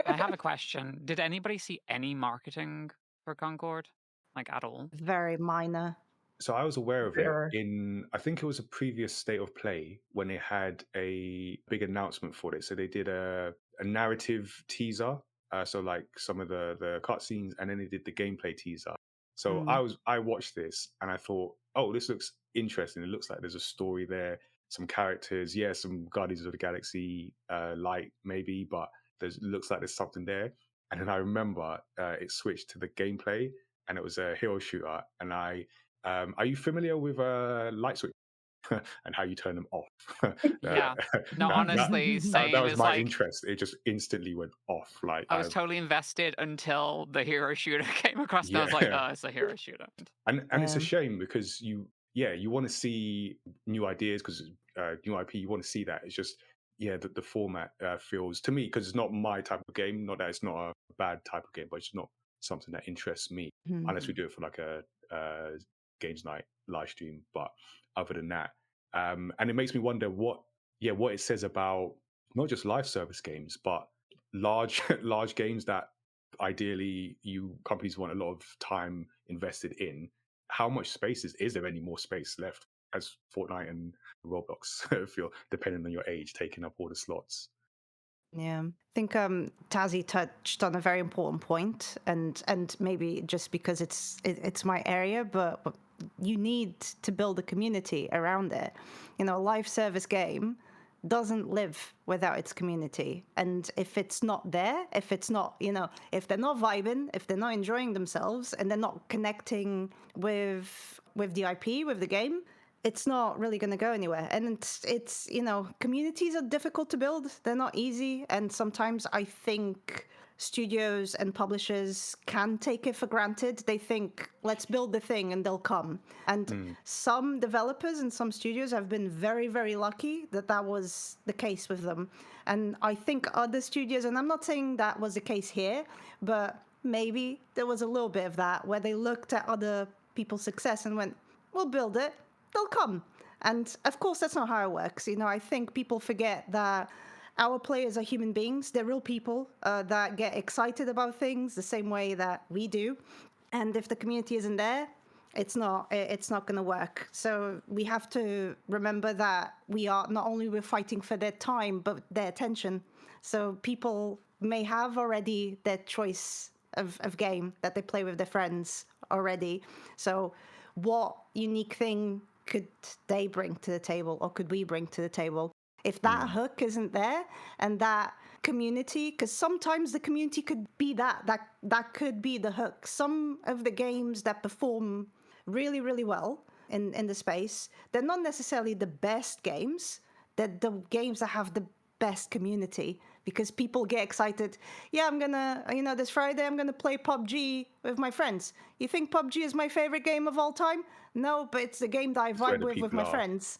I have a question. Did anybody see any marketing for Concord, at all? Very minor. So I was aware of it I think it was a previous State of Play when they had a big announcement for it. So they did a narrative teaser, so some of the cutscenes, and then they did the gameplay teaser. So I watched this and I thought, oh, this looks interesting. It looks like there's a story there, some characters, some Guardians of the Galaxy light maybe, but looks like there's something there. And then I remember it switched to the gameplay, and it was a hero shooter. And are you familiar with light switch and how you turn them off? Honestly, same. That was my interest. It just instantly went off. I was totally invested until the hero shooter came across, and I was like, oh, it's a hero shooter. And it's a shame, because you want to see new ideas, because new IP, you want to see that. It's just, the format feels to me, because it's not my type of game. Not that it's not a bad type of game, but it's not something that interests me unless we do it for like a games night live stream. But other than that, and it makes me wonder what it says about not just live service games, but large games that ideally companies want a lot of time invested in. How much space is there any more space left as Fortnite and Roblox feel, depending on your age, taking up all the slots? Yeah, I think Tazziii touched on a very important point, and maybe just because it's my area, but you need to build a community around it. You know, a live service game doesn't live without its community, and if it's not there, if it's not, you know, if they're not vibing, if they're not enjoying themselves, and they're not connecting with the IP, with the game, it's not really going to go anywhere. And it's you know, communities are difficult to build. They're not easy. And sometimes I think studios and publishers can take it for granted. They think, let's build the thing and they'll come. And some developers and some studios have been very, very lucky that was the case with them. And I think other studios, and I'm not saying that was the case here, but maybe there was a little bit of that where they looked at other people's success and went, we'll build it. They'll come. And of course, that's not how it works. You know, I think people forget that our players are human beings. They're real people that get excited about things the same way that we do. And if the community isn't there, it's not going to work. So we have to remember that we're fighting for their time, but their attention. So people may have already their choice of game that they play with their friends already. So what unique thing could they bring to the table, or could we bring to the table? If that hook isn't there, and that community, because sometimes the community could be that could be the hook. Some of the games that perform really, really well in the space, they're not necessarily the best games. They're the games that have the best community, because people get excited. Yeah, I'm gonna, you know, this Friday I'm gonna play PUBG with my friends. You think PUBG is my favorite game of all time? No, but it's the game that I vibe with my friends.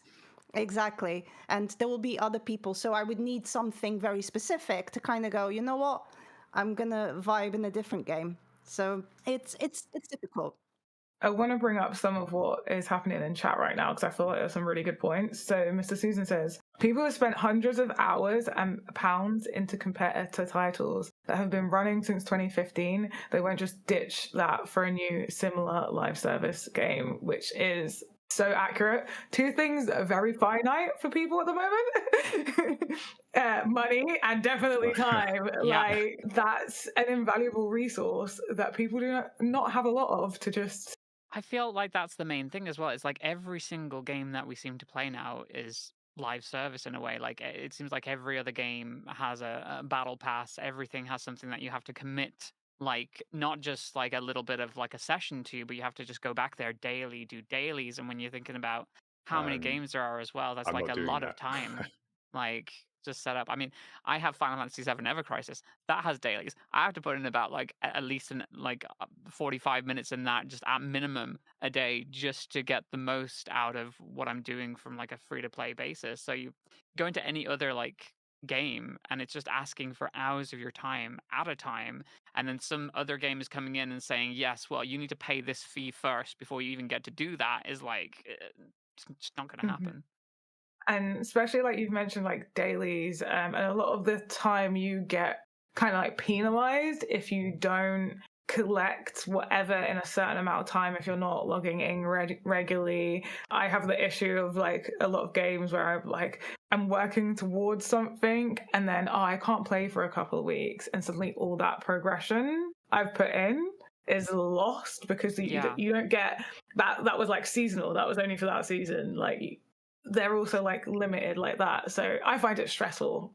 Exactly. And there will be other people. So I would need something very specific to kind of go, you know what? I'm gonna vibe in a different game. So it's difficult. I want to bring up some of what is happening in chat right now, because I feel like there's some really good points. So Mr. Susan says, people have spent hundreds of hours and pounds into competitor titles that have been running since 2015. They won't just ditch that for a new similar live service game, which is so accurate. Two things that are very finite for people at the moment. Money and definitely time. Like, that's an invaluable resource that people do not have a lot of to just... I feel like that's the main thing as well. It's like every single game that we seem to play now is live service in a way. Like, it seems like every other game has a battle pass. Everything has something that you have to commit, like not just like a little bit of like a session to, but you have to just go back there daily, do dailies. And when you're thinking about how many games there are as well, that's I'm like a lot that. of time. Like, just set up. I mean, I have Final Fantasy VII Ever Crisis that has dailies. I have to put in about like at least 45 minutes in that, just at minimum a day, just to get the most out of what I'm doing from like a free to play basis. So you go into any other like game and it's just asking for hours of your time at a time, and then some other game is coming in and saying, yes, well, you need to pay this fee first before you even get to do that, is like, it's just not going to happen. And especially like you've mentioned, like dailies, and a lot of the time you get kind of like penalized if you don't collect whatever in a certain amount of time, if you're not logging in regularly. I have the issue of like a lot of games where I'm working towards something and then I can't play for a couple of weeks, and suddenly all that progression I've put in is lost because you don't get that was like seasonal, that was only for that season. Like, they're also like limited like that, so I find it stressful.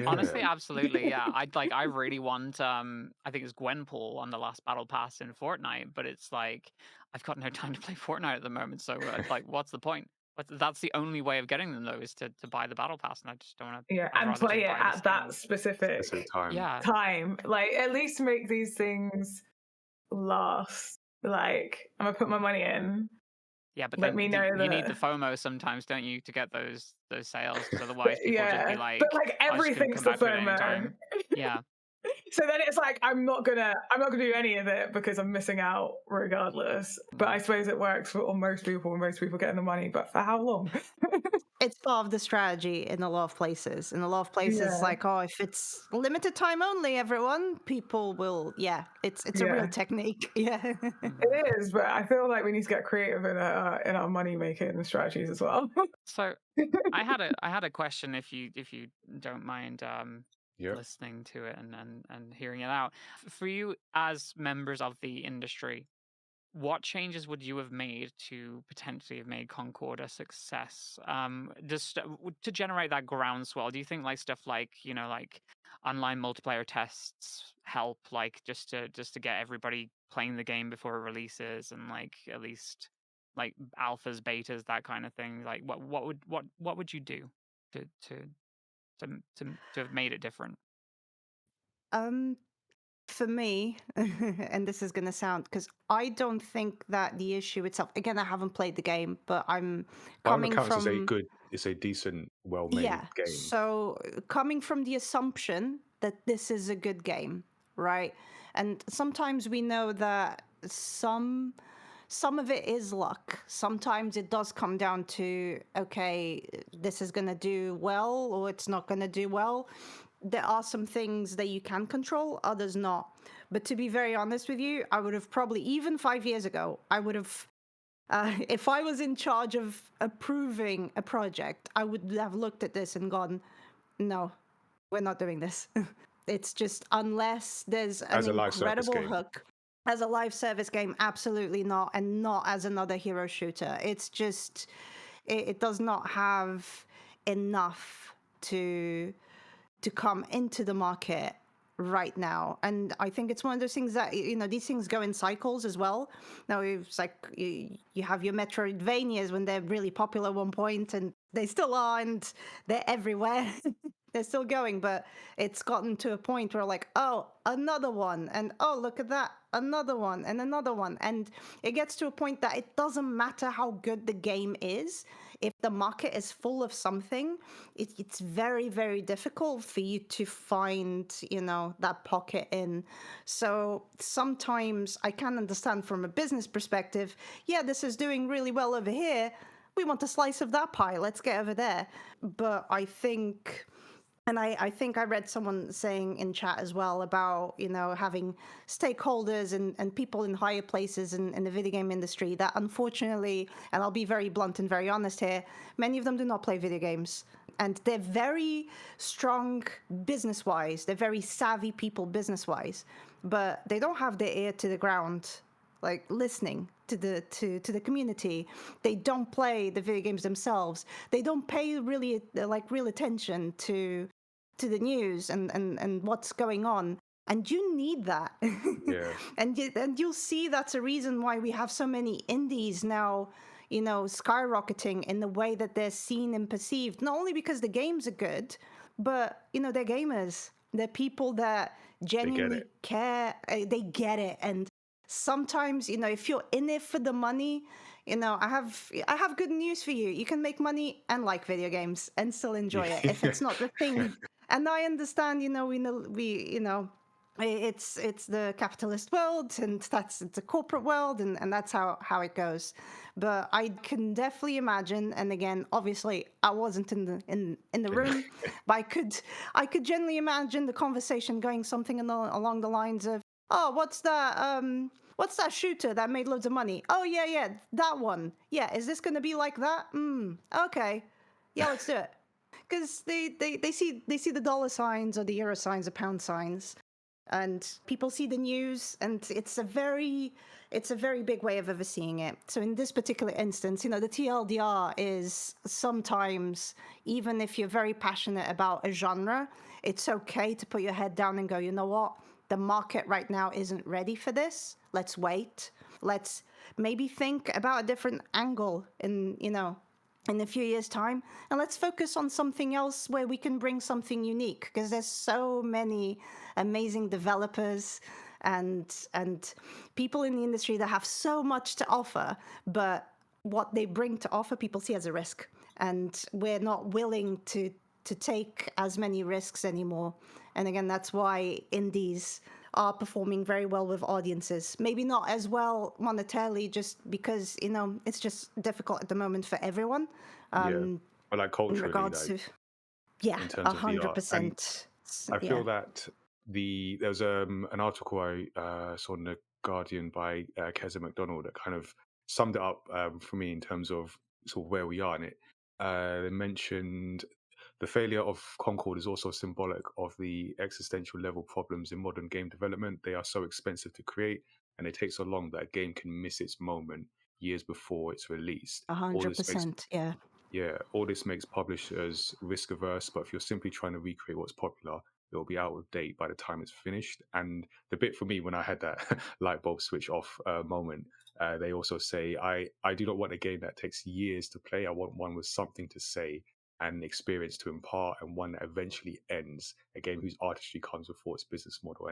Honestly, absolutely, yeah. I really want I think it's Gwenpool on the last battle pass in Fortnite, but it's like I've got no time to play Fortnite at the moment, so like what's the point? But that's the only way of getting them though, is to buy the battle pass, and I just don't want to and play it at that specific time. Like, at least make these things last. Like, I'm gonna put my money in. Yeah, but let then me know you need the that. FOMO sometimes, don't you, to get those sales? Because otherwise people just be Yeah, but like, like "I just can everything's come the back to it FOMO. anytime." Yeah. So then it's like I'm not gonna do any of it because I'm missing out regardless. But I suppose it works for most people. Most people getting the money, but for how long? It's part of the strategy in a lot of places. In a lot of places, Yeah. like, oh, if it's limited time only, everyone, people will, yeah, it's a real Yeah. technique. Yeah. It is, but I feel like we need to get creative in our money making strategies as well. So I had a question, if you don't mind Yeah. listening to it and hearing it out. For you as members of the industry, what changes would you have made to potentially have made Concord a success? Just to generate that groundswell. Do you think like stuff like, you know, like online multiplayer tests help, like just to get everybody playing the game before it releases, and like at least like alphas, betas, that kind of thing? Like what would you do to to have made it different? Um, for me, and this is going to sound, because I don't think that the issue itself, again, I haven't played the game, but I'm By all coming accounts, from, it's a decent, well-made yeah. game. So coming from the assumption that this is a good game, right? And sometimes we know that some of it is luck. Sometimes it does come down to, okay, this is going to do well or it's not going to do well. There are some things that you can control, others not. But to be very honest with you, I would have probably, even 5 years ago, I would have, if I was in charge of approving a project, I would have looked at this and gone, no, we're not doing this. It's just, unless there's an As a live service incredible game. hook. As a live service game, absolutely not, and not as another hero shooter. It's just, it does not have enough to come into the market right now. And I think it's one of those things that, you know, these things go in cycles as well. Now it's like you have your Metroidvanias when they're really popular at one point, and they still are, and they're everywhere. They're still going, but it's gotten to a point where like, oh, another one, and oh, look at that, another one, and another one. And it gets to a point that it doesn't matter how good the game is. If the market is full of something, it's very, very difficult for you to find, you know, that pocket in. So sometimes I can understand from a business perspective, yeah, this is doing really well over here. We want a slice of that pie. Let's get over there. But I think, and I think I read someone saying in chat as well about, you know, having stakeholders and people in higher places in the video game industry that unfortunately, and I'll be very blunt and very honest here, many of them do not play video games. And they're very strong business-wise. They're very savvy people business-wise. But they don't have their ear to the ground, like listening to the community. They don't play the video games themselves. They don't pay really like real attention to the news and what's going on. And you need that. Yeah. and you'll see that's a reason why we have so many indies now, you know, skyrocketing in the way that they're seen and perceived. Not only because the games are good, but, you know, they're gamers. They're people that genuinely care. They get it. And sometimes, you know, if you're in it for the money, you know, I have good news for you. You can make money and like video games and still enjoy it if it's not the thing. And I understand, you know, it's the capitalist world, and it's a corporate world, and that's how it goes. But I can definitely imagine, and again, obviously I wasn't in the room, but I could generally imagine the conversation going something along the lines of, oh, what's that shooter that made loads of money? Oh yeah, that one. Yeah, is this gonna be like that? Okay. Yeah, let's do it. Because they see the dollar signs or the euro signs or pound signs, and people see the news, and it's a very big way of overseeing it. So in this particular instance, you know, the TLDR is sometimes, even if you're very passionate about a genre, it's okay to put your head down and go, you know what? The market right now isn't ready for this. Let's wait. Let's maybe think about a different angle in a few years' time, and let's focus on something else where we can bring something unique, because there's so many amazing developers and people in the industry that have so much to offer, but what they bring to offer, people see as a risk, and we're not willing to take as many risks anymore. And again, that's why indies are performing very well with audiences. Maybe not as well monetarily, just because it's just difficult at the moment for everyone. But like culturally, in regards like, to yeah, in terms of the art. And 100%. I feel that there was an article I saw in the Guardian by Keza McDonald that kind of summed it up for me in terms of sort of where we are in it. They mentioned the failure of Concord is also symbolic of the existential level problems in modern game development. They are so expensive to create, and it takes so long that a game can miss its moment years before it's released. All this makes 100%. Yeah. Yeah, all this makes publishers risk averse, but if you're simply trying to recreate what's popular, it'll be out of date by the time it's finished. And the bit for me when I had that light bulb switch off moment, they also say, I do not want a game that takes years to play. I want one with something to say and experience to impart, and one that eventually ends. A game whose artistry comes before its business model.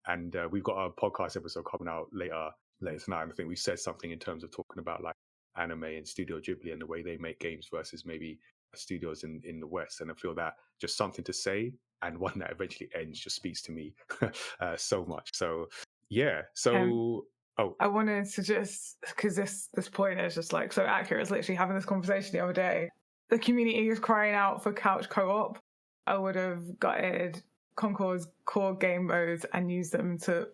And we've got a podcast episode coming out later tonight. And I think we said something in terms of talking about like anime and Studio Ghibli and the way they make games versus maybe studios in the West. And I feel that just something to say and one that eventually ends just speaks to me so much. So yeah. So I wanted to just, because this point is just like so accurate. I was literally having this conversation the other day. The community is crying out for couch co-op. I would have gutted Concord's core game modes and used them to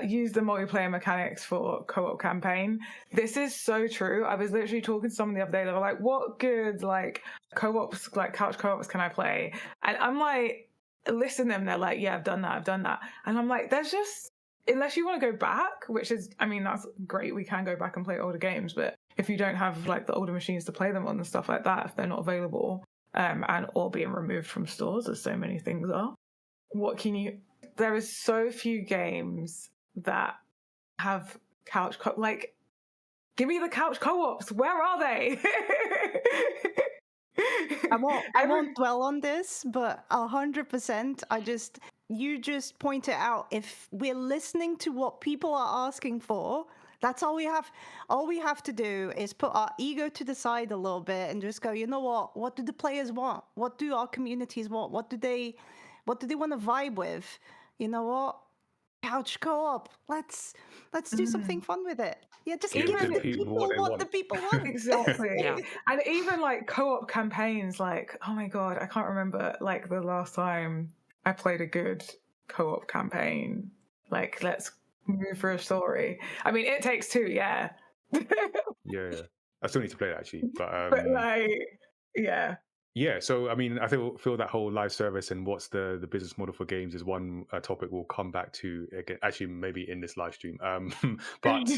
use the multiplayer mechanics for co-op campaign. This is so true. I was literally talking to someone the other day. They were like, what good like co-ops, like couch co-ops can I play? And I'm like, listen to them. They're like, yeah, I've done that. And I'm like, there's just, unless you want to go back, which is, I mean, that's great. We can go back and play older games. But if you don't have like the older machines to play them on and stuff like that, if they're not available and or being removed from stores, as so many things are, what can you... There is so few games that have couch like, give me the couch co-ops. Where are they? I won't dwell on this, but 100%. You just point it out. If we're listening to what people are asking for, that's all we have. All we have to do is put our ego to the side a little bit and just go, you know what? What do the players want? What do our communities want? What do they want to vibe with? You know what? Couch co-op. Let's do something fun with it. Yeah, just give the people what the people want. Exactly. Yeah. And even like co-op campaigns, like, oh my god, I can't remember like the last time I played a good co-op campaign. Like, let's move for a story. I mean, It Takes Two, yeah. yeah. I still need to play it actually, but like, yeah. Yeah, so I mean, I feel that whole live service and what's the business model for games is one topic we'll come back to again, actually maybe in this live stream. But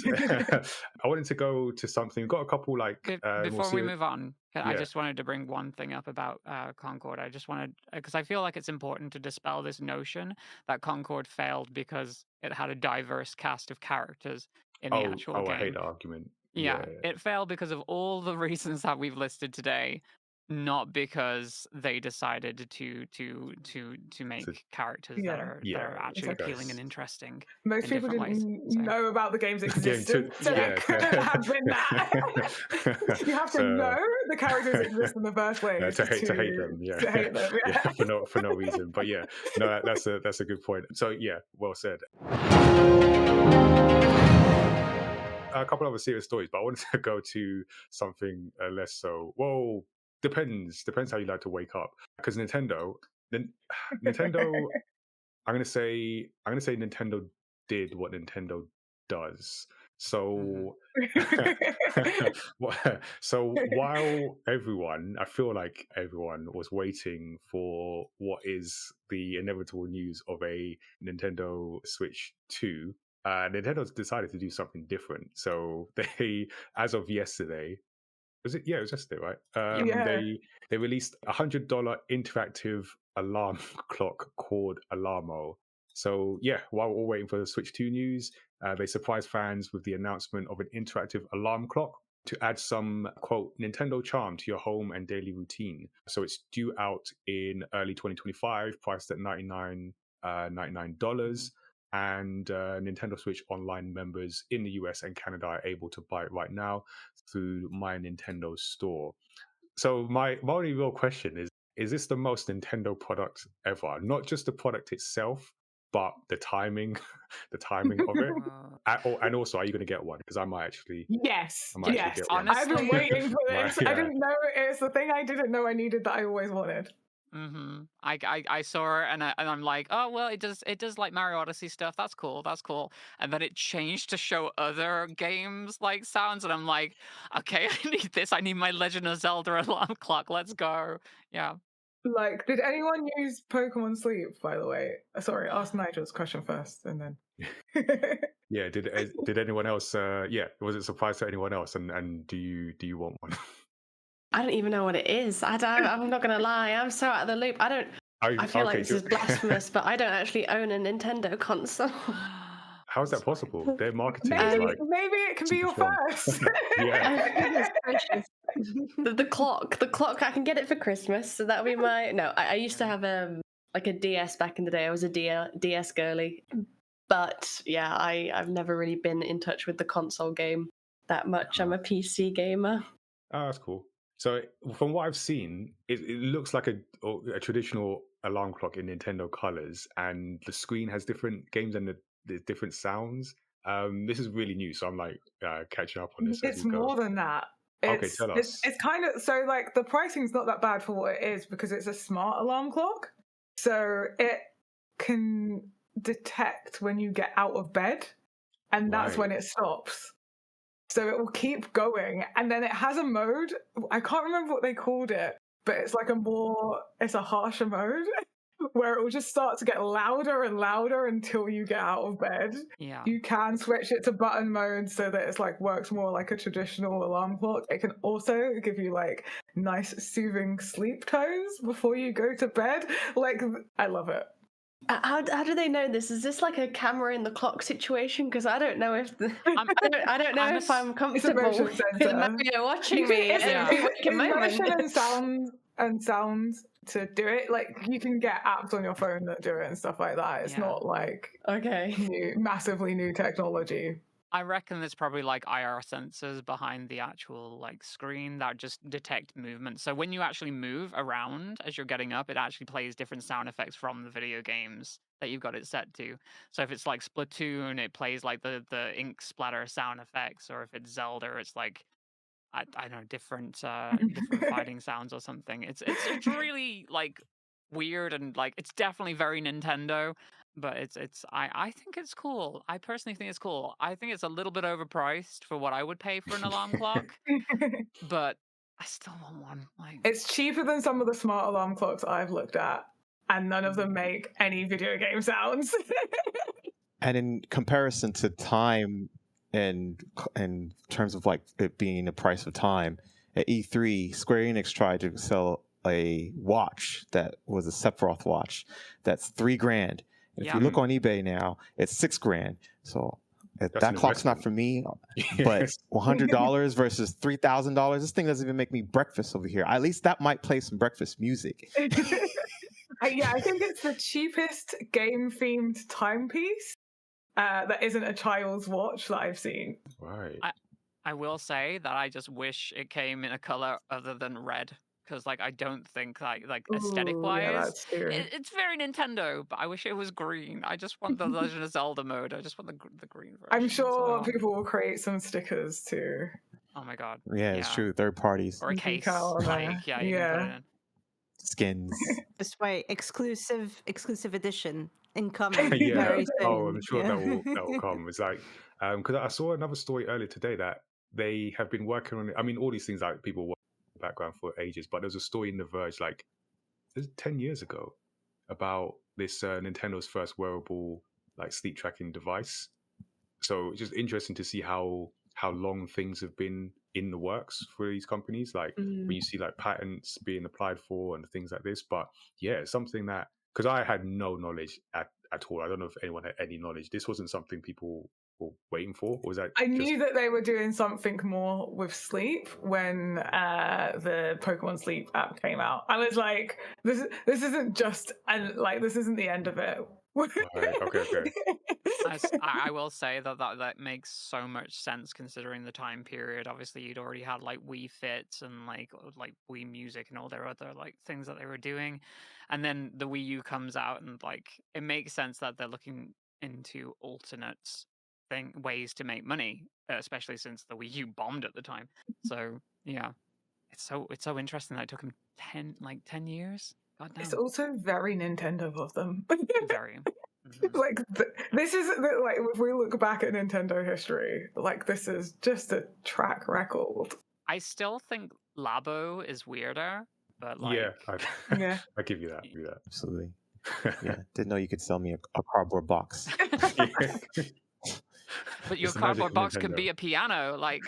I wanted to go to something. We've got a couple like before we move on. I just wanted to bring one thing up about Concord. I just wanted, because I feel like it's important to dispel this notion that Concord failed because it had a diverse cast of characters in the actual game. I hate that argument. Yeah, it failed because of all the reasons that we've listed today. Not because they decided to make characters that are actually appealing and interesting. Most people didn't know about the game's existence, so it couldn't have been that. You have to know the characters exist in the first place to hate them. To hate them, for no reason. But yeah, no, that's a good point. So yeah, well said. A couple of other serious stories, but I wanted to go to something less so. Well, depends how you like to wake up. Because Nintendo, I'm gonna say Nintendo did what Nintendo does. So, so while I feel like everyone was waiting for what is the inevitable news of a Nintendo Switch 2. Nintendo's decided to do something different. So they, as of yesterday, was it? Yeah, it was yesterday, right? They released a $100 interactive alarm clock called Alarmo. So yeah, while we're all waiting for the Switch 2 news, they surprised fans with the announcement of an interactive alarm clock to add some, quote, Nintendo charm to your home and daily routine. So it's due out in early 2025, priced at $99. and Nintendo Switch Online members in the US and Canada are able to buy it right now through My Nintendo store. So my only real question is this the most Nintendo product ever? Not just the product itself, but the timing, the timing of it. And also, are you going to get one? Because I might actually Yes. get one. I've been waiting for this. Right, I yeah. didn't know it's the thing I didn't know I needed that I always wanted. I saw it and I'm like, oh well, it does like Mario Odyssey stuff. That's cool. And then it changed to show other games like sounds, and I'm like, okay, I need this. I need my Legend of Zelda alarm clock. Let's go. Yeah. Like, did anyone use Pokemon Sleep? By the way, sorry, ask Nigel's question first, and then. Yeah. Did anyone else? Yeah. Was it a surprise to anyone else? And do you want one? I don't even know what it is. I'm not gonna lie. I'm so out of the loop. I feel like this is blasphemous, but I don't actually own a Nintendo console. How is that possible? Their marketing maybe, is like maybe it can be your strong. first. Yeah. The clock. I can get it for Christmas, so that'll be my. No, I used to have like a DS back in the day. I was a DS girly, but yeah, I've never really been in touch with the console game that much. I'm a PC gamer. Oh, that's cool. So from what I've seen, it looks like a traditional alarm clock in Nintendo colors, and the screen has different games and the different sounds. This is really new, so I'm like catching up on this. It's more than that. Okay, tell us. It's kind of so like the pricing's not that bad for what it is because it's a smart alarm clock, so it can detect when you get out of bed, and that's when it stops. So it will keep going, and then it has a mode. I can't remember what they called it, but it's like it's a harsher mode where it will just start to get louder and louder until you get out of bed. Yeah. You can switch it to button mode so that it's like works more like a traditional alarm clock. It can also give you like nice soothing sleep tones before you go to bed. Like, I love it. How do they know this? Is this like a camera in the clock situation? Because I don't know if I don't know if I'm comfortable with Mario watching me every waking moment. And sounds to do it. Like you can get apps on your phone that do it and stuff like that. It's not like massively new technology. I reckon there's probably like IR sensors behind the actual like screen that just detect movement. So when you actually move around as you're getting up, it actually plays different sound effects from the video games that you've got it set to. So if it's like Splatoon, it plays like the ink splatter sound effects, or if it's Zelda, it's like I don't know, different fighting sounds or something. It's really like weird, and like it's definitely very Nintendo. But I think it's cool. I personally think it's cool. I think it's a little bit overpriced for what I would pay for an alarm clock, but I still want one. Like, it's cheaper than some of the smart alarm clocks I've looked at, and none of them make any video game sounds. And in comparison to time, and in terms of like it being the price of time, at E3, Square Enix tried to sell a watch that was a Sephiroth watch that's $3,000. If you look on eBay now, it's $6,000. So that clock's not for me. But $100 versus $3,000, this thing doesn't even make me breakfast over here. At least that might play some breakfast music. Yeah, I think it's the cheapest game-themed timepiece that isn't a child's watch that I've seen. Right. I will say that I just wish it came in a color other than red. Because like I don't think like aesthetic wise, it's very Nintendo. But I wish it was green. I just want the Legend of Zelda mode. I just want the green version. I'm sure people will create some stickers too. Oh my god! Yeah, it's true. Third parties or a case, like you can put it in. Skins. This way, exclusive edition incoming. Very soon. Oh, I'm sure that will come. It's like because I saw another story earlier today that they have been working on it. I mean, all these things like people work background for ages, but there's a story in The Verge like 10 years ago about this Nintendo's first wearable like sleep tracking device. So it's just interesting to see how long things have been in the works for these companies, like when you see like patents being applied for and things like this. But yeah, it's something that, because I had no knowledge at all, I don't know if anyone had any knowledge, this wasn't something people were waiting for, or was that I knew that they were doing something more with sleep when the Pokemon Sleep app came out. I was like, this isn't just, and like this isn't the end of it. Right, okay. I will say that makes so much sense considering the time period. Obviously, you'd already had like Wii Fit and like Wii Music and all their other like things that they were doing, and then the Wii U comes out, and like it makes sense that they're looking into alternate ways to make money, especially since the Wii U bombed at the time. So yeah, it's so interesting that it took them 10 years. God damn. It's also very Nintendo of them. Very. Like this is like if we look back at Nintendo history, like this is just a track record. I still think Labo is weirder, but like yeah, I give you that. Absolutely. Yeah, didn't know you could sell me a cardboard box. But your cardboard box could be a piano, like.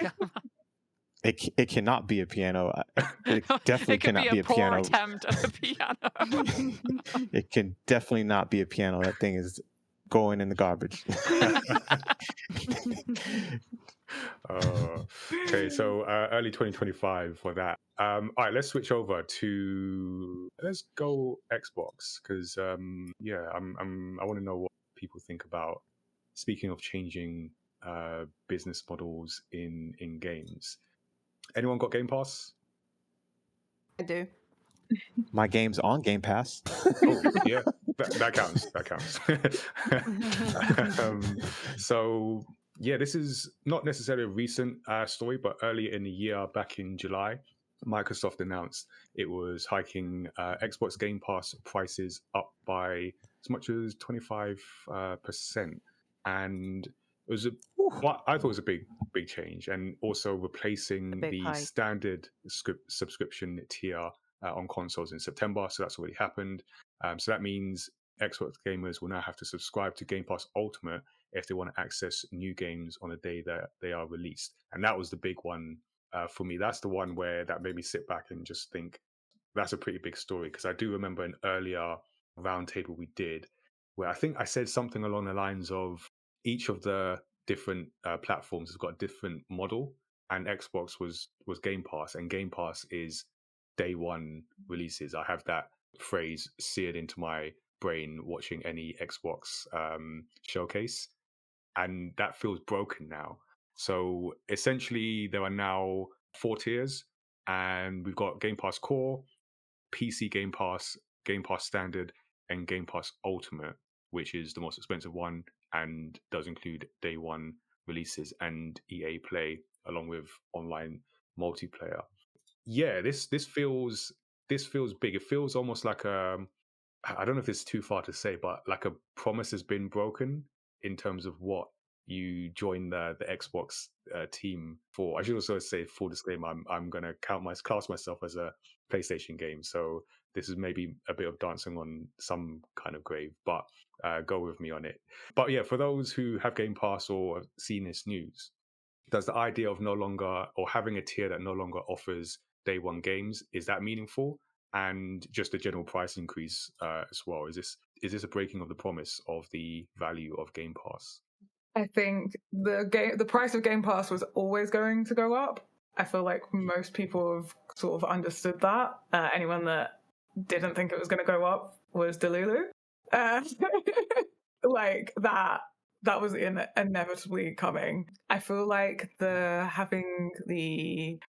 It cannot be a piano. It definitely cannot be a piano. It can be a poor attempt at a piano. It can definitely not be a piano. That thing is going in the garbage. Okay, so early 2025 for that. All right, let's switch over to let's go Xbox because I want to know what people think about. Speaking of changing business models in games. Anyone got Game Pass? I do. My game's on Game Pass. Oh, yeah, that counts. That counts. So, yeah, this is not necessarily a recent story, but earlier in the year, back in July, Microsoft announced it was hiking Xbox Game Pass prices up by as much as 25%. And it was I thought it was a big change, and also replacing the standard subscription tier on consoles in September. So that's already happened. So that means Xbox gamers will now have to subscribe to Game Pass Ultimate if they want to access new games on the day that they are released. And that was the big one for me. That's the one where that made me sit back and just think that's a pretty big story, because I do remember an earlier roundtable we did where I think I said something along the lines of each of the different platforms has got a different model, and Xbox was Game Pass, and Game Pass is day one releases. I have that phrase seared into my brain watching any Xbox showcase, and that feels broken now. So essentially there are now 4 tiers, and we've got Game Pass Core, PC Game Pass, Game Pass Standard, and Game Pass Ultimate, which is the most expensive one and does include day one releases and EA Play along with online multiplayer. Yeah, this feels big. It feels almost like I don't know if it's too far to say, but like a promise has been broken in terms of what you join the Xbox team for. I should also say, full disclaimer, I'm going to class myself as a PlayStation game, so this is maybe a bit of dancing on some kind of grave, but go with me on it. But yeah, for those who have Game Pass or have seen this news, does the idea of no longer, or having a tier that no longer offers day one games, is that meaningful? And just a general price increase as well. Is this a breaking of the promise of the value of Game Pass? I think the price of Game Pass was always going to go up. I feel like most people have sort of understood that. Anyone that didn't think it was going to go up was Delulu. Like that was inevitably coming. I feel like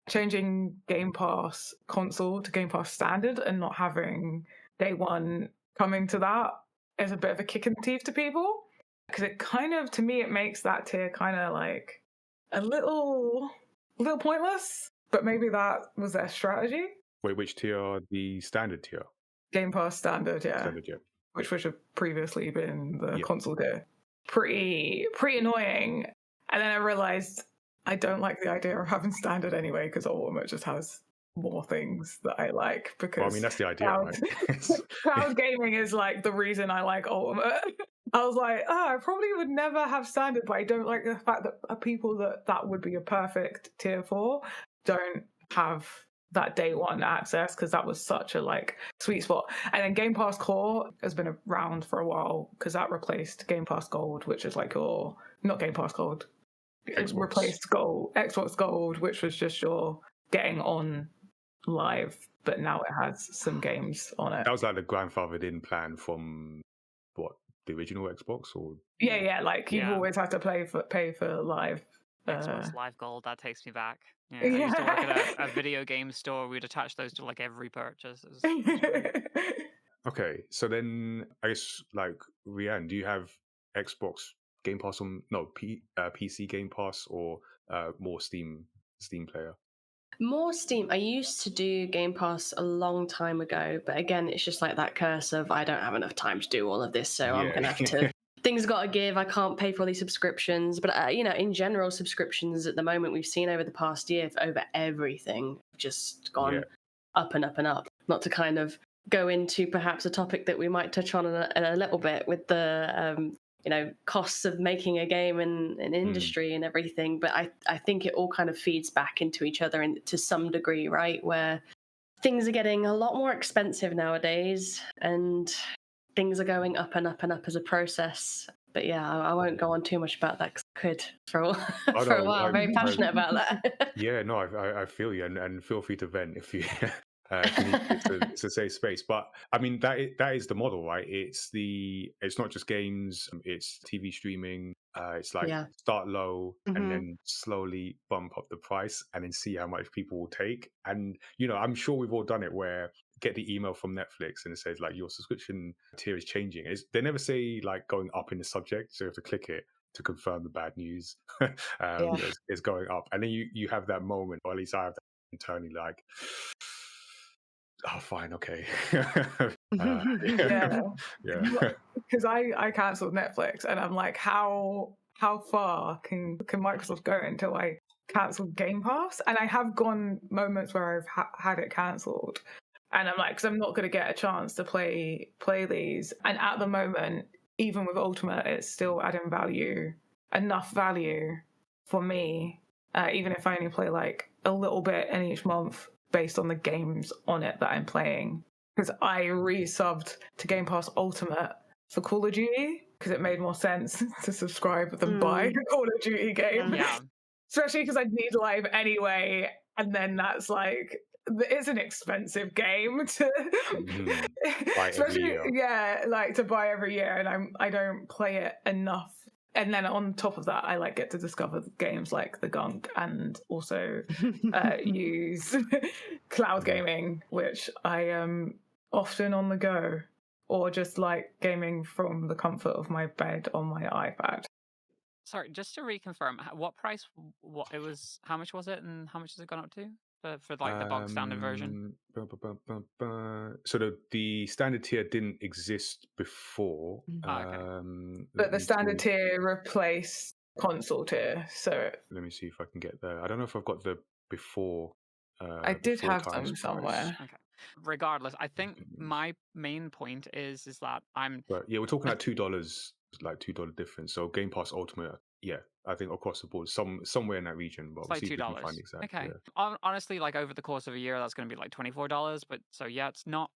changing Game Pass console to Game Pass Standard and not having day one coming to that is a bit of a kick in the teeth to people, because it kind of, to me, it makes that tier kind of like a little pointless, but maybe that was their strategy. Wait, which tier? The standard tier? Game Pass Standard, yeah. Standard, yeah. Which have previously been the console tier. Pretty annoying. And then I realized I don't like the idea of having standard anyway, because Ultimate just has more things that I like. Because well, I mean, that's the idea, right? Cloud gaming is like the reason I like Ultimate. I was like, I probably would never have standard, but I don't like the fact that people that would be a perfect tier for don't have that day one access, because that was such a like sweet spot. And then Game Pass Core has been around for a while because that replaced Game Pass Gold, which is like your not Game Pass Gold. It replaced Xbox Gold, which was just your getting on live, but now it has some games on it. That was like the grandfathered in plan from the original Xbox, or Yeah. Like you've Yeah. always had to pay for live. Xbox Live Gold, that takes me back. Yeah, I Yeah. used to work at a video game store. We'd attach those to like every purchase. It was great. Okay, so then I guess like Rhianne, do you have Xbox Game Pass on PC Game Pass, or more Steam player? More Steam. I used to do Game Pass a long time ago, but again, it's just like that curse of I don't have enough time to do all of this, so I'm Yeah. gonna have to. Things got to give. I can't pay for all these subscriptions, but in general, subscriptions at the moment we've seen over the past year over everything just gone up and up and up. Not to kind of go into perhaps a topic that we might touch on in a little bit with the costs of making a game and an industry and everything, but I think it all kind of feeds back into each other to some degree, right? Where things are getting a lot more expensive nowadays and things are going up and up and up as a process. But yeah, I won't go on too much about that because I could for a while. I'm very passionate about that. Yeah, no, I feel you, and feel free to vent if you if you need it's a safe space. But I mean that is the model, right? It's not just games, it's TV streaming. It's like start low and then slowly bump up the price and then see how much people will take. And I'm sure we've all done it where get the email from Netflix and it says like your subscription tier is changing. They never say like going up in the subject, so you have to click it to confirm the bad news. It's going up, and then you have that moment, or at least I have that internally, like, oh, fine, okay. Yeah. Yeah. Because I cancelled Netflix, and I'm like, how far can Microsoft go until I cancel Game Pass? And I have gone moments where I've had it cancelled, and I'm like, because I'm not going to get a chance to play these. And at the moment, even with Ultimate, it's still adding enough value for me, even if I only play like a little bit in each month based on the games on it that I'm playing. Because I resubbed to Game Pass Ultimate for Call of Duty because it made more sense to subscribe than buy a Call of Duty game. Yeah. Especially because I'd need live anyway, and then that's like, it's an expensive game to buy every year. to buy every year, and I don't play it enough. And then on top of that, I get to discover games like The Gunk, and also use cloud gaming, which I am often on the go, or just like gaming from the comfort of my bed on my iPad. Sorry, just to reconfirm, what price? How much was it, and how much has it gone up to for like the bog standard version? So the standard tier didn't exist before. Okay. But the standard tier replaced console tier. So let me see if I can get there. I don't know if I've got the before. I did have them somewhere. Okay. Regardless, I think my main point is that But yeah, we're talking about $2, like $2 difference. So Game Pass Ultimate, yeah, I think across the board, somewhere in that region. But it's we'll like see if we can $2. find exact. Okay. Yeah. Honestly, like over the course of a year, that's going to be like $24. But so yeah, it's not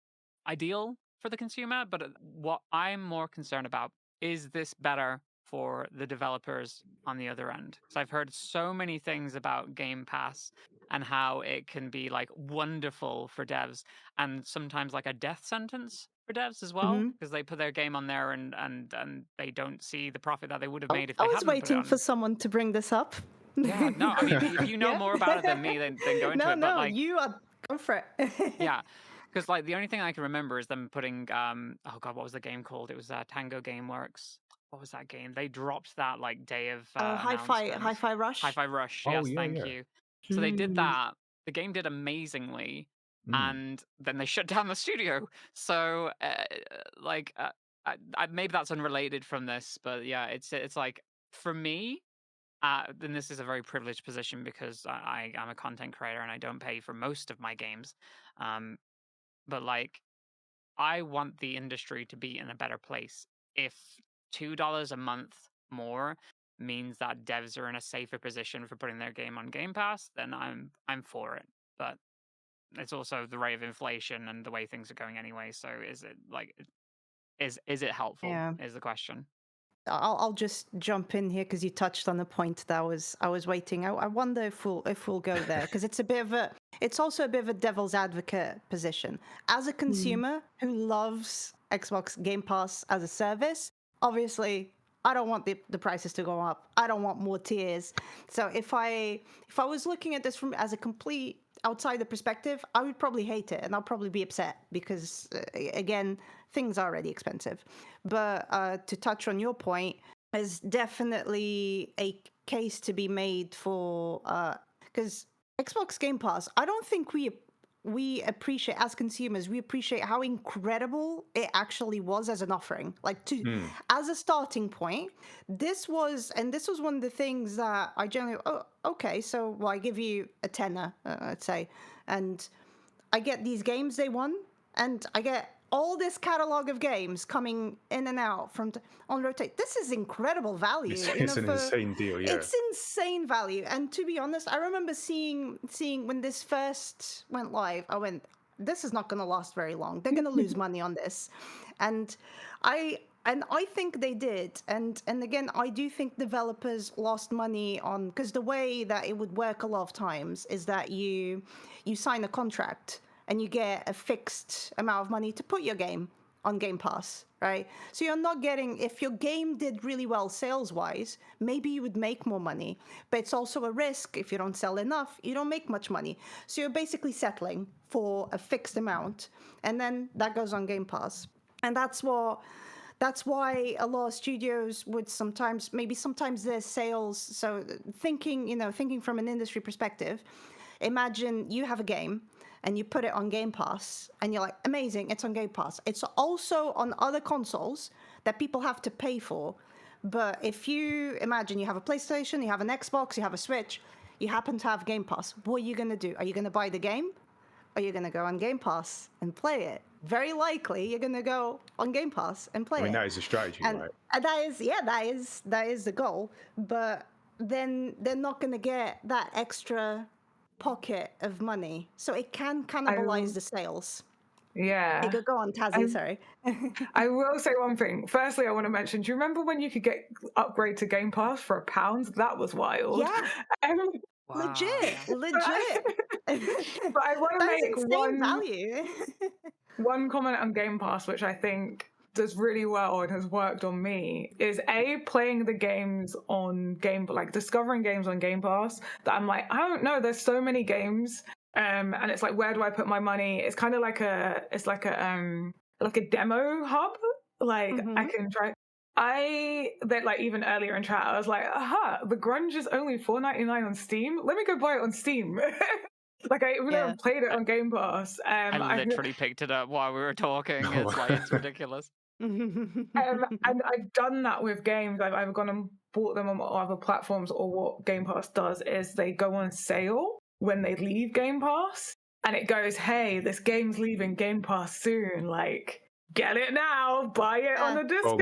ideal for the consumer. But what I'm more concerned about is this better for the developers on the other end? Because I've heard so many things about Game Pass and how it can be like wonderful for devs, and sometimes like a death sentence for devs as well, because they put their game on there and they don't see the profit that they would have made if they hadn't put it on. I was waiting for someone to bring this up. Yeah, no, I mean, if you know more about it than me, then go into it. But like, you are go for it. Yeah, because like the only thing I can remember is them putting oh god, what was the game called? It was Tango Gameworks. What was that game? They dropped that like day of Hi-Fi Rush. Hi-Fi Rush. Oh, Yes, yeah, thank yeah. you. So they did that. The game did amazingly, and then they shut down the studio. So maybe that's unrelated from this, but yeah, it's like for me. Then this is a very privileged position because I'm a content creator and I don't pay for most of my games. But like, I want the industry to be in a better place. If $2 a month more means that devs are in a safer position for putting their game on Game Pass, then I'm for it. But it's also the rate of inflation and the way things are going anyway. So is it like, is it helpful? Yeah. Is the question. I'll just jump in here because you touched on the point that I was waiting. I wonder if we'll go there because it's also a bit of a devil's advocate position. As a consumer who loves Xbox Game Pass as a service, obviously I don't want the prices to go up. I don't want more tiers. So if I was looking at this from as a complete outsider perspective, I would probably hate it and I'll probably be upset because again, things are already expensive. But to touch on your point, there's definitely a case to be made for because Xbox Game Pass, I don't think we appreciate, as consumers, we appreciate how incredible it actually was as an offering. Like as a starting point, this was one of the things that I generally, okay, so I give you a tenner, let's say, and I get these games day one, and I get all this catalog of games coming in and out on rotate. This is incredible value. It's an insane deal, yeah. It's insane value. And to be honest, I remember seeing when this first went live, I went, this is not going to last very long. They're going to lose money on this. And I think they did. And again, I do think developers lost money on, because the way that it would work a lot of times is that you sign a contract and you get a fixed amount of money to put your game on Game Pass, right? So you're not getting, if your game did really well sales-wise, maybe you would make more money. But it's also a risk. If you don't sell enough, you don't make much money. So you're basically settling for a fixed amount, and then that goes on Game Pass. And that's why a lot of studios would sometimes their sales, so thinking from an industry perspective, imagine you have a game, and you put it on Game Pass, and you're like, amazing, it's on Game Pass. It's also on other consoles that people have to pay for. But if you imagine you have a PlayStation, you have an Xbox, you have a Switch, you happen to have Game Pass, what are you going to do? Are you going to buy the game? Or are you going to go on Game Pass and play it? Very likely, you're going to go on Game Pass and play it. I mean, that is a strategy, right? And that is the goal. But then they're not going to get that extra pocket of money, so it can cannibalize the sales. Yeah. Go on, Tazziii, sorry. I will say one thing. Firstly, I want to mention, do you remember when you could upgrade to Game Pass for £1? That was wild. Yeah. Wow. Legit. But I want to make one comment on Game Pass, which I think does really well and has worked on me, is playing the games on discovering games on Game Pass that I'm like, I don't know, there's so many games, and it's like, where do I put my money? It's kind of like a demo hub. Like I can try. Even earlier in chat, I was like, the Grunge is only $4.99 on Steam. Let me go buy it on Steam. Like, I even never played it on Game Pass. I literally picked it up while we were talking. It's ridiculous. And I've done that with games. I've either gone and bought them on other platforms, or what Game Pass does is they go on sale when they leave Game Pass, and it goes, hey, this game's leaving Game Pass soon, like, get it now, buy it on the discount.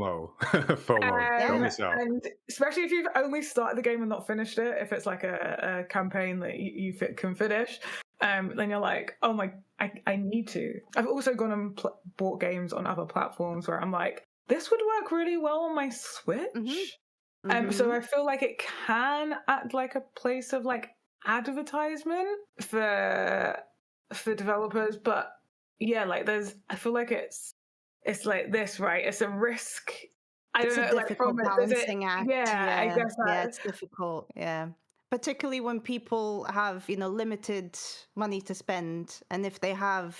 FOMO. Don't miss out. And especially if you've only started the game and not finished it, if it's like a campaign that you can finish, then you're like, oh my, I need to. I've also gone and bought games on other platforms where I'm like, this would work really well on my Switch. So I feel like it can act like a place of like advertisement for developers, but yeah, like I feel like it's like this, right? It's a risk. It's a difficult balancing act. Yeah, I guess it's difficult. Yeah, particularly when people have limited money to spend, and if they have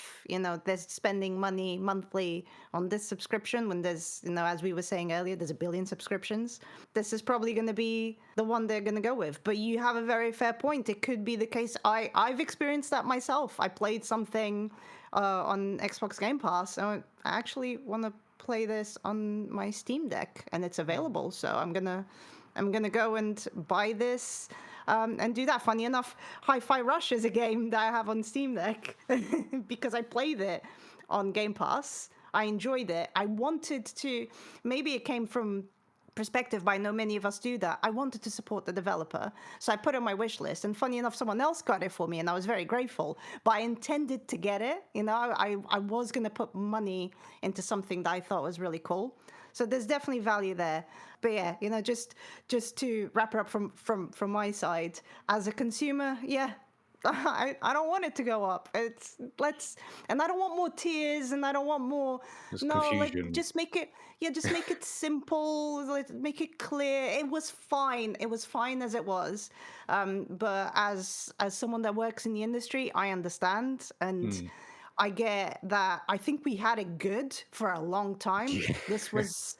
they're spending money monthly on this subscription, when there's as we were saying earlier, there's 1 billion subscriptions. This is probably going to be the one they're going to go with. But you have a very fair point. It could be the case. I've experienced that myself. I played something on Xbox Game Pass. I actually want to play this on my Steam Deck, and it's available. So I'm gonna go and buy this and do that. Funny enough, Hi-Fi Rush is a game that I have on Steam Deck because I played it on Game Pass. I enjoyed it. I wanted to. Maybe it came from perspective, but I know many of us do that. I wanted to support the developer, so I put it on my wish list, and funny enough, someone else got it for me, and I was very grateful. But I intended to get it. I was going to put money into something that I thought was really cool. So there's definitely value there. But yeah, just to wrap it up from my side, as a consumer, yeah, I don't want it to go up. And I don't want more tears, and I don't want more. There's No, like confusion. just make it. Yeah, just make it simple. Like, make it clear. It was fine. It was fine as it was. But as someone that works in the industry, I understand, and I get that. I think we had it good for a long time. Yeah. This was.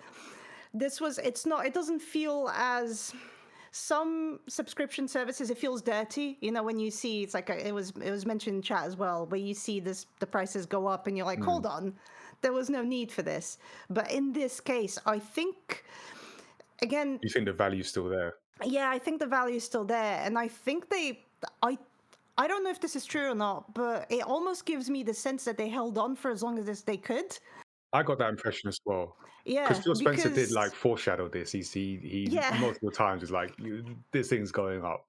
It's not. It doesn't feel as. Some subscription services, it feels dirty, when you see it's like it was mentioned in chat as well, where you see the prices go up and you're like, hold on, there was no need for this. But in this case, I think, again, You think the value's still there? yeah, I think the value is still there, and I think I don't know if this is true or not, but it almost gives me the sense that they held on for as long as they could. I got that impression as well. Yeah, Because Phil Spencer did because- like foreshadow this. He Yeah. multiple times is like, this thing's going up.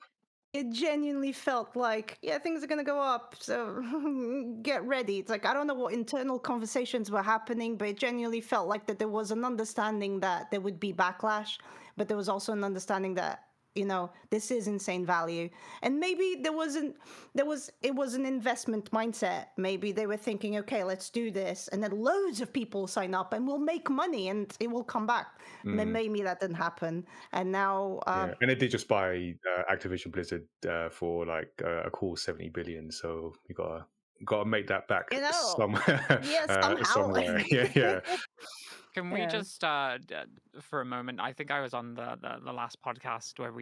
It genuinely felt like, yeah, things are going to go up, so get ready. It's like, I don't know what internal conversations were happening, but it genuinely felt like that there was an understanding that there would be backlash, but there was also an understanding that, this is insane value. And maybe it was an investment mindset. Maybe they were thinking, okay, let's do this. And then loads of people sign up and we'll make money and it will come back. And then maybe that didn't happen. And now... Yeah. And they did just buy Activision Blizzard for like a cool 70 billion. So you gotta make that back somewhere. Yeah, somehow. Yeah. Can we just, for a moment, I think I was on the last podcast where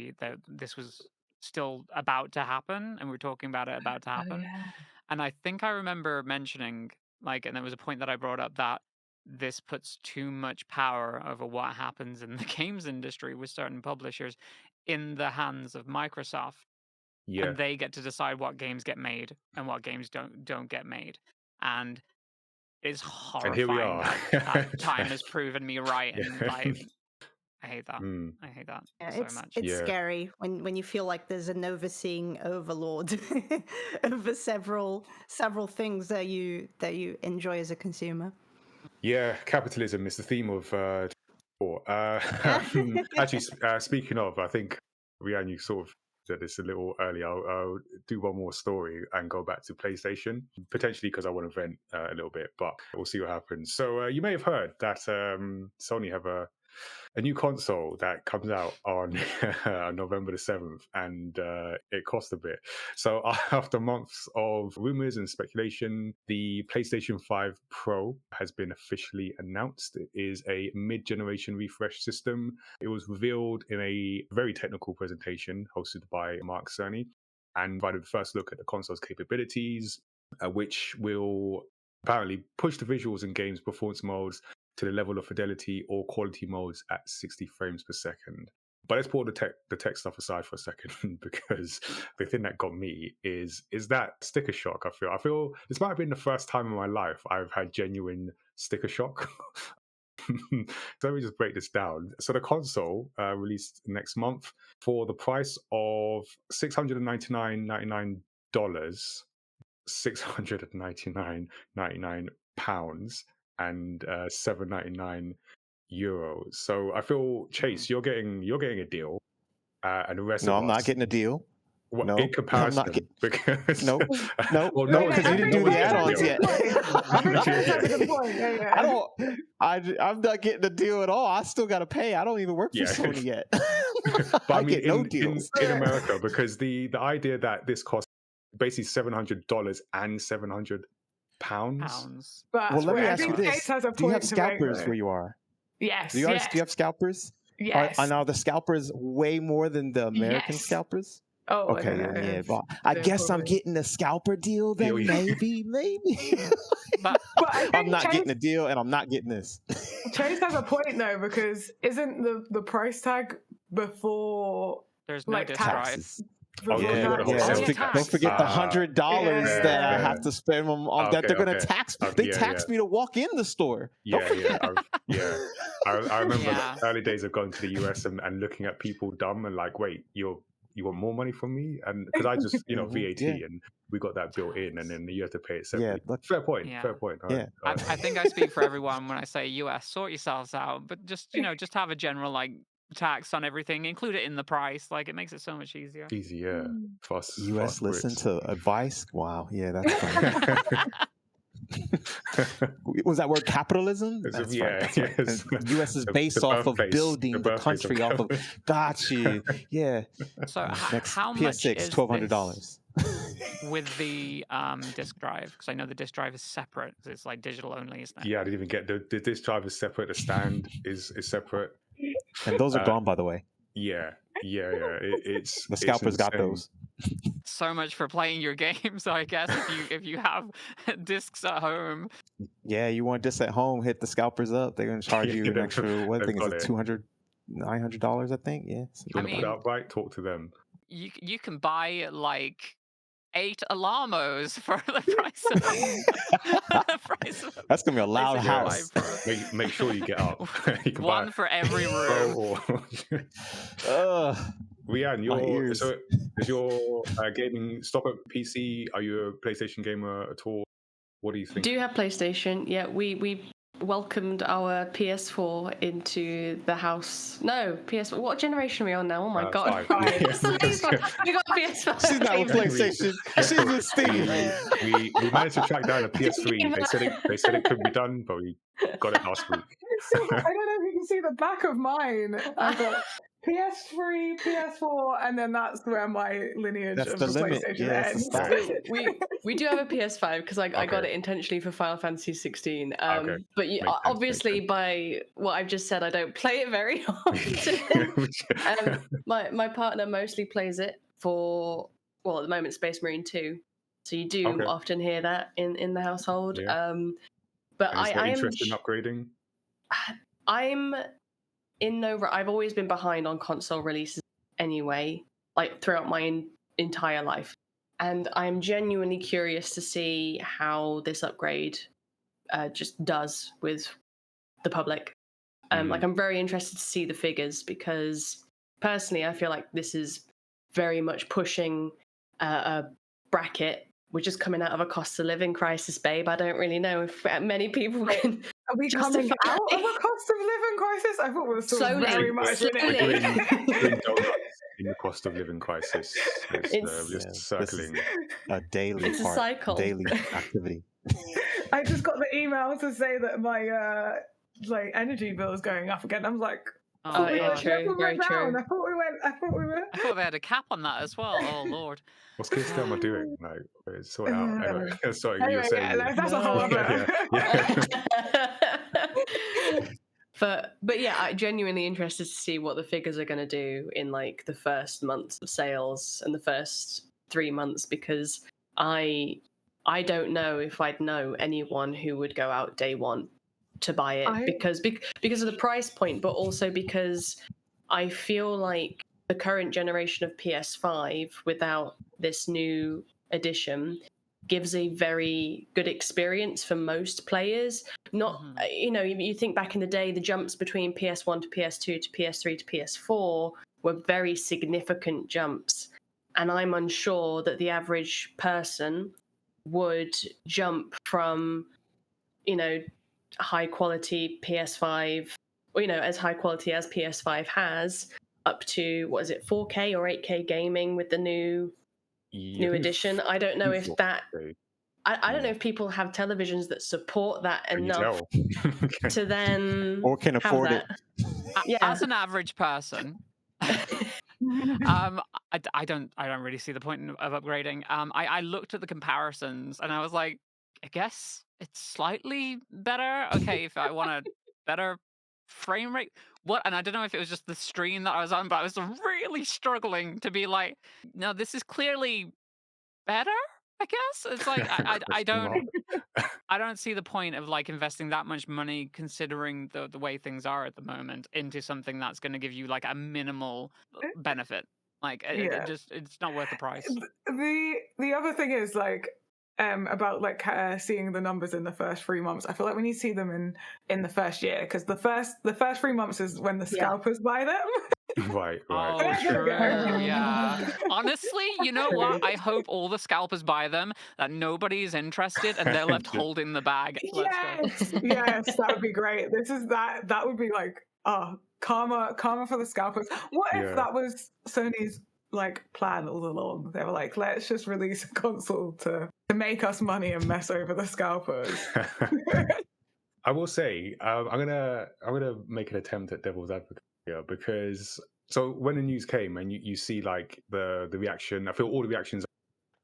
this was still about to happen, and we were talking about it about to happen. yeah. And I think I remember mentioning, and there was a point that I brought up that this puts too much power over what happens in the games industry with certain publishers in the hands of Microsoft. Yeah. And they get to decide what games get made and what games don't get made. And it's horrifying And here we are. that time has proven me right. And I hate that. I hate that so much. It's scary when you feel like there's an overseeing overlord over several things that you enjoy as a consumer. Yeah, capitalism is the theme of actually, speaking of, I think, Rhianne, you sort of said this a little earlier. I'll do one more story and go back to PlayStation, potentially because I want to vent a little bit, but we'll see what happens. So you may have heard that Sony have a new console that comes out on November the 7th, and it cost a bit. So after months of rumors and speculation, the PlayStation 5 Pro has been officially announced. It is a mid-generation refresh system. It was revealed in a very technical presentation hosted by Mark Cerny and provided the first look at the console's capabilities, which will apparently push the visuals and games performance modes to the level of fidelity or quality modes at 60 frames per second. But let's put the tech stuff aside for a second, because the thing that got me is that sticker shock. I feel this might have been the first time in my life I've had genuine sticker shock. So let me just break this down. So the console released next month for the price of $699.99, £699.99, and €7.99. So I feel, Chase, you're getting a deal, and the rest of us. I'm not getting a deal. Well, No, in comparison, I'm not because no, well, no, because you didn't do the add-ons yet. I think that's a good point. Yeah. I'm not getting a deal at all. I still got to pay. I don't even work for Sony yet. But I mean, get no deals in America, because the idea that this costs basically $700 and £700. But Well, let me ask you Chase this: has a do you have point to make, scalpers though. where you are? Yes. Do you have scalpers? Yes. Are the scalpers way more than the American Yes. scalpers? Oh, Okay, I don't know. yeah. Well, I guess I'm getting a scalper deal then. Maybe. But I think I'm not Chase, getting a deal, and I'm not getting this. Chase has a point though, because isn't the price tag before there's no like disc tax? drive. Oh, yeah, Before you tax? gotta hold Don't forget the $100 Yeah. that I Yeah. have to spend on that. They're gonna Okay. tax. Okay, They yeah, tax me to walk in the store. Don't Yeah, forget. I remember Yeah. the early days of going to the US and looking at people dumb and like, wait, you want more money from me? And because I just VAT, Yeah. and we got that built in, and then you have to pay it Yeah, separately. look, Fair point. Yeah. Fair point. All Yeah. right, all right. I think I speak for everyone when I say US, sort yourselves out. But just have a general tax on everything, include it in the price. Like, it makes it so much easier. Easy, yeah. Fast. US fast listen Brits. to advice. Wow, yeah, that's funny. Was that word capitalism? It's a- That's yeah, right. That's yeah, right. it's And US is the based off of birthplace- building the birthplace of country off of. Got you. Yeah. So Next how PS6, much is $1,200. with the disk drive? Because I know the disk drive is separate. 'Cause it's like digital only, isn't it? Yeah, I didn't even get the disc drive is separate. The stand is separate. And those are gone, by the way. Yeah. It's The scalpers got insane. those. So much for playing your games, I guess. If you have discs at home, Yeah, you want this at home? Hit the scalpers up. They're gonna charge you an they've- extra. What I they've think is got it it. $900? I think. Yeah. You I want to mean- put outright? Talk to them. you can buy like 8 Alamos for the price of the price of That's gonna be a loud PlayStation house. 5 Pro. Make sure you get up. You can buy One for every Pro room. or Ugh. Rhianne, ears. is your gaming stop at PC? Are you a PlayStation gamer at all? What do you think? Do you have PlayStation? Yeah, we welcomed our PS4 into the house. No, PS4. What generation are we on now? Oh my god. Five. We got PS5. She's not with PlayStation. She's with Steam. we managed to track down a PS3. They said it could be done, but we got it last week. I don't know if you can see the back of mine. I've got PS3, PS4, and then that's where my lineage That's of the the limit. PlayStation Yeah, that's the ends. stop. we do have a PS5 because I got Okay. it intentionally for Final Fantasy 16. Okay. But Makes sense, obviously, makes by what I've just said, I don't play it very often. My partner mostly plays it for, well, at the moment, Space Marine 2. So you do Okay. often hear that in the household. Yeah. But And is there I am interest in upgrading? I'm in no. I've always been behind on console releases anyway, like throughout my entire life, and I'm genuinely curious to see how this upgrade just does with the public. Like, I'm very interested to see the figures because personally, I feel like this is very much pushing a bracket. We're just coming out of a cost of living crisis, babe. I don't really know if many people can. Are we coming out of a cost of living crisis? I thought we were still Slowly, very much in slowly. it. Doing donuts in the cost of living crisis. It's- We're just this is- circling. A daily It's a part, cycle. daily activity. I just got the email to say that my like energy bill is going up again. I'm like, Oh, yeah, God. true. Very true. I thought we went. I thought they had a cap on that as well. Oh Lord. What's Keir Starmer doing? Like, sort it out. Anyway, sorry, you were Anyway, saying. yeah, that's a whole other. But yeah, I'm genuinely interested to see what the figures are going to do in like the first months of sales and the first 3 months, because I don't know if I'd know anyone who would go out day one to buy it because of the price point, but also because I feel like the current generation of PS5 without this new edition gives a very good experience for most players. Not, you know, you think back in the day, the jumps between PS1 to PS2 to PS3 to PS4 were very significant jumps. And I'm unsure that the average person would jump from, you know, high quality PS5, or, you know, as high quality as PS5 has, up to, what is it, 4K or 8K gaming with the new edition. I don't know if that. I don't know if people have televisions that support that enough to then or can afford it. Yeah. As an average person, I don't really see the point of upgrading. I looked at the comparisons and I was like, I guess it's slightly better. Okay, if I want a better frame rate, what? And I don't know if it was just the stream that I was on, but I was really struggling to be like, no, this is clearly better. I guess it's like I don't see the point of like investing that much money, considering the way things are at the moment, into something that's going to give you like a minimal benefit. Like it's not worth the price. The other thing is like about like seeing the numbers in the first 3 months. I feel like we need to see them in the first year, because the first 3 months is when the scalpers buy them. Right. Oh, true. Yeah. Honestly, you know what? I hope all the scalpers buy them, that nobody's interested, and they're left holding the bag. Yes, that would be great. That would be like, karma for the scalpers. What if Yeah. that was Sony's like plan all along? They were like, let's just release a console to make us money and mess over the scalpers. I will say, I'm gonna make an attempt at devil's advocate here, because so when the news came and you see like the reaction, I feel all the reactions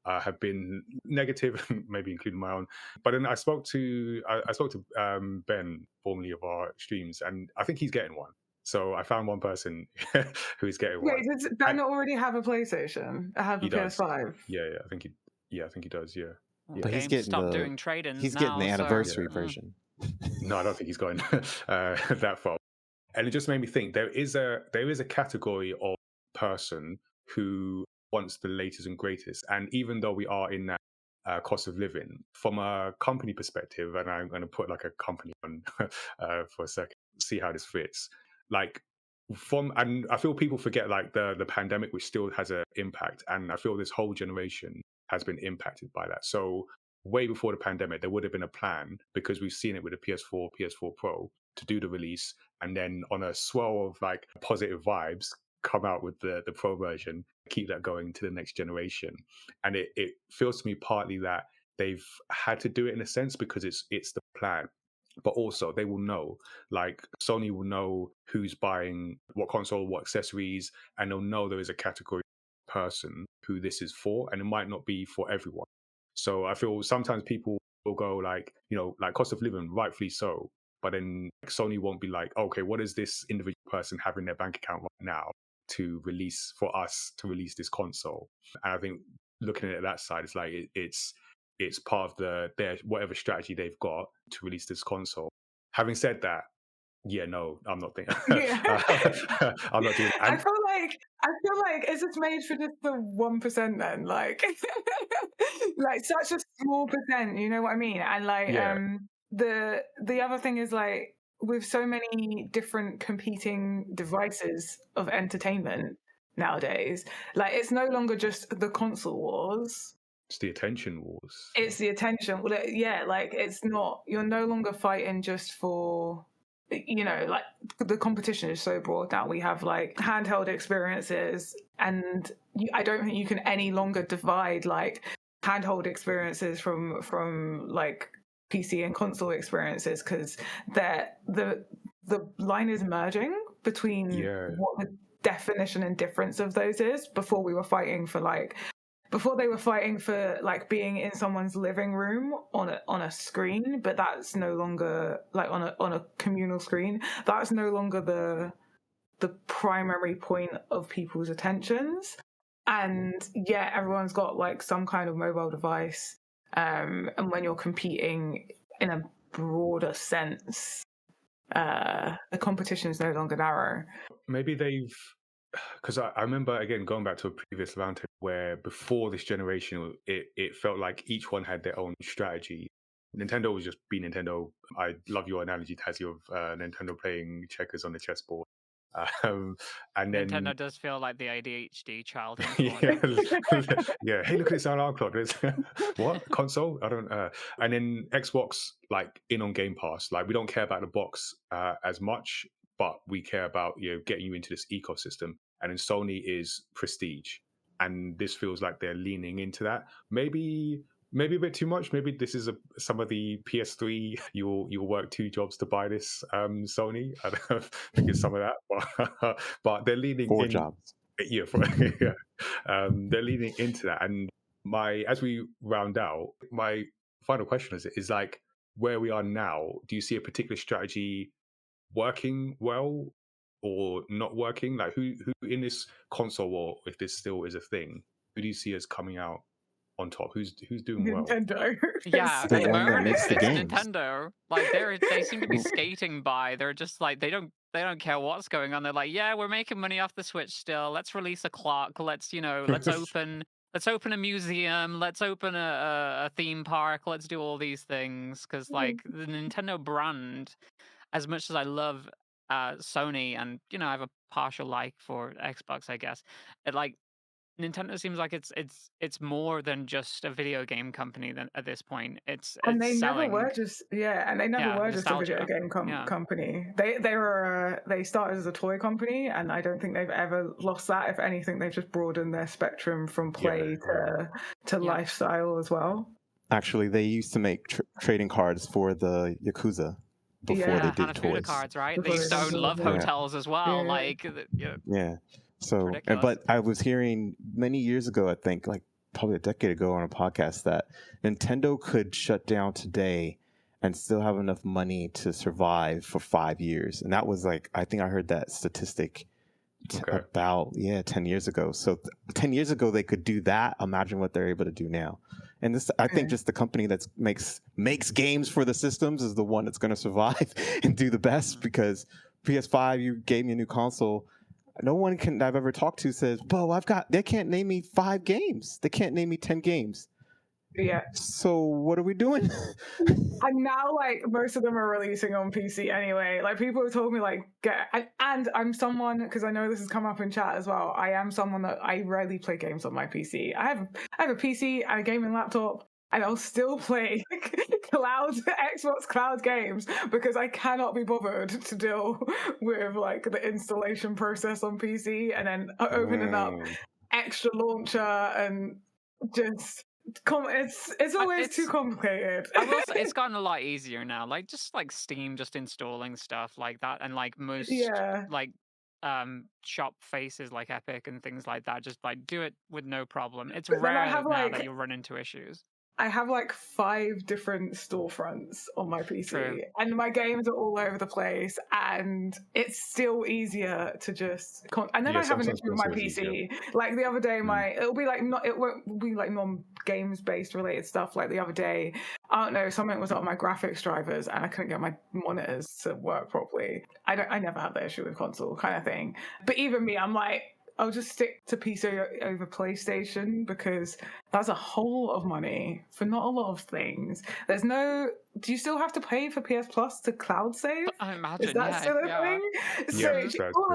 have been negative, maybe including my own. But then I spoke to Ben, formerly of our streams, and I think he's getting one. So I found one person who is getting one. Wait, does Ben already have a PlayStation? I have a He does. PS5. Yeah, I think he does. Yeah. But he's Games getting stopped the doing trade-ins he's now, getting the so- anniversary Yeah. version. No, I don't think he's going that far. And it just made me think there is a category of person who wants the latest and greatest. And even though we are in that cost of living, from a company perspective, and I'm going to put like a company on for a second, see how this fits. Like and I feel people forget like the pandemic, which still has an impact, and I feel this whole generation has been impacted by that. So way before the pandemic, there would have been a plan, because we've seen it with the PS4, PS4 Pro, to do the release, and then on a swell of like positive vibes, come out with the Pro version, keep that going to the next generation. And it feels to me partly that they've had to do it in a sense because it's the plan. But also they will know, like Sony will know who's buying what console, what accessories, and they'll know there is a category of person who this is for, and it might not be for everyone. So I feel sometimes people will go like, like cost of living, rightfully so. But then Sony won't be like, okay, what does this individual person have in their bank account right now to release for us to release this console? And I think looking at that side, it's like it's part of their whatever strategy they've got to release this console. Having said that, yeah, no, I'm not thinking. I'm not doing. I feel like is this made for just the 1% then? Like, like such a small percent. You know what I mean? And like, Yeah. the other thing is like, with so many different competing devices of entertainment nowadays, like it's no longer just the console wars. It's the attention wars. It's the attention. Well, yeah, like it's not. You're no longer fighting just for. Like the competition is so broad now. We have like handheld experiences, and I don't think you can any longer divide like handheld experiences from like PC and console experiences, because the line is merging between what the definition and difference of those is. Before they were fighting for like being in someone's living room on a screen, but that's no longer like on a communal screen. That's no longer the primary point of people's attentions. And yeah, everyone's got like some kind of mobile device. And when you're competing in a broader sense, the competition is no longer narrow. Maybe they've, because I remember again going back to a previous roundtable where before this generation, it felt like each one had their own strategy. Nintendo was just be Nintendo. I love your analogy, Tazziii, of Nintendo playing checkers on the chessboard. And then Nintendo does feel like the ADHD child. Yeah. Hey, look at this alarm clock. What console? I don't. And then Xbox, like in on Game Pass. Like we don't care about the box as much, but we care about getting you into this ecosystem. And then Sony is prestige, and this feels like they're leaning into that. Maybe a bit too much. Maybe this is some of the PS3. You'll work 2 jobs to buy this, Sony. I don't know if it's some of that, but they're leaning 4 in. jobs. Yeah, they're leaning into that. And as we round out, my final question is like where we are now. Do you see a particular strategy working well or not working? Like who in this console war, if this still is a thing, who do you see as coming out on top? Who's doing well? Nintendo. Yeah, The at the one that moment makes the it's games. Nintendo. Like they seem to be skating by. They're just like they don't care what's going on. They're like, yeah, we're making money off the Switch still. Let's release a clock. Let's open a museum. Let's open a theme park. Let's do all these things because like the Nintendo brand, as much as I love Sony and I have a partial like for Xbox, I guess. Nintendo seems like it's more than just a video game company at this point. It's And they selling. never were just and they never were just a video nostalgia. game company. They started as a toy company, and I don't think they've ever lost that. If anything, they've just broadened their spectrum from play to lifestyle as well. Actually, they used to make trading cards for the Yakuza before they did toys. Cards, right? They used to own love hotels as well. So, but I was hearing many years ago, I think, like probably a decade ago on a podcast, that Nintendo could shut down today and still have enough money to survive for 5 years. And that was like, I think I heard that statistic about 10 years ago. So 10 years ago they could do that. Imagine what they're able to do now. And this, I think, just the company that makes games for the systems is the one that's going to survive and do the best, because PS5, you gave me a new console. No one I've ever talked to says, "Well, they can't name me 5 games. They can't name me 10 games." Yeah. So what are we doing? And now, like, most of them are releasing on PC anyway. Like, people have told me, like, and I'm someone, because I know this has come up in chat as well, I am someone that I rarely play games on my PC. I have a PC and a gaming laptop, and I'll still play Xbox cloud games because I cannot be bothered to deal with, like, the installation process on PC and then opening up extra launcher and just... It's always too complicated. I will say it's gotten a lot easier now. Like just like Steam, just installing stuff like that, and like most like shop faces like Epic and things like that, just like do it with no problem. It's rare now that you'll run into issues. I have like 5 different storefronts on my PC. True. And my games are all over the place, and it's still easier to just and then I have an issue with my PC. Like the other day, it won't be like non-games based related stuff. Like the other day, I don't know, something was up on my graphics drivers and I couldn't get my monitors to work properly. I never have that issue with console kind of thing. But even me, I'm like, I'll just stick to PC over PlayStation, because that's a whole lot of money for not a lot of things. Do you still have to pay for PS Plus to cloud save? I imagine. Is that still a thing? So all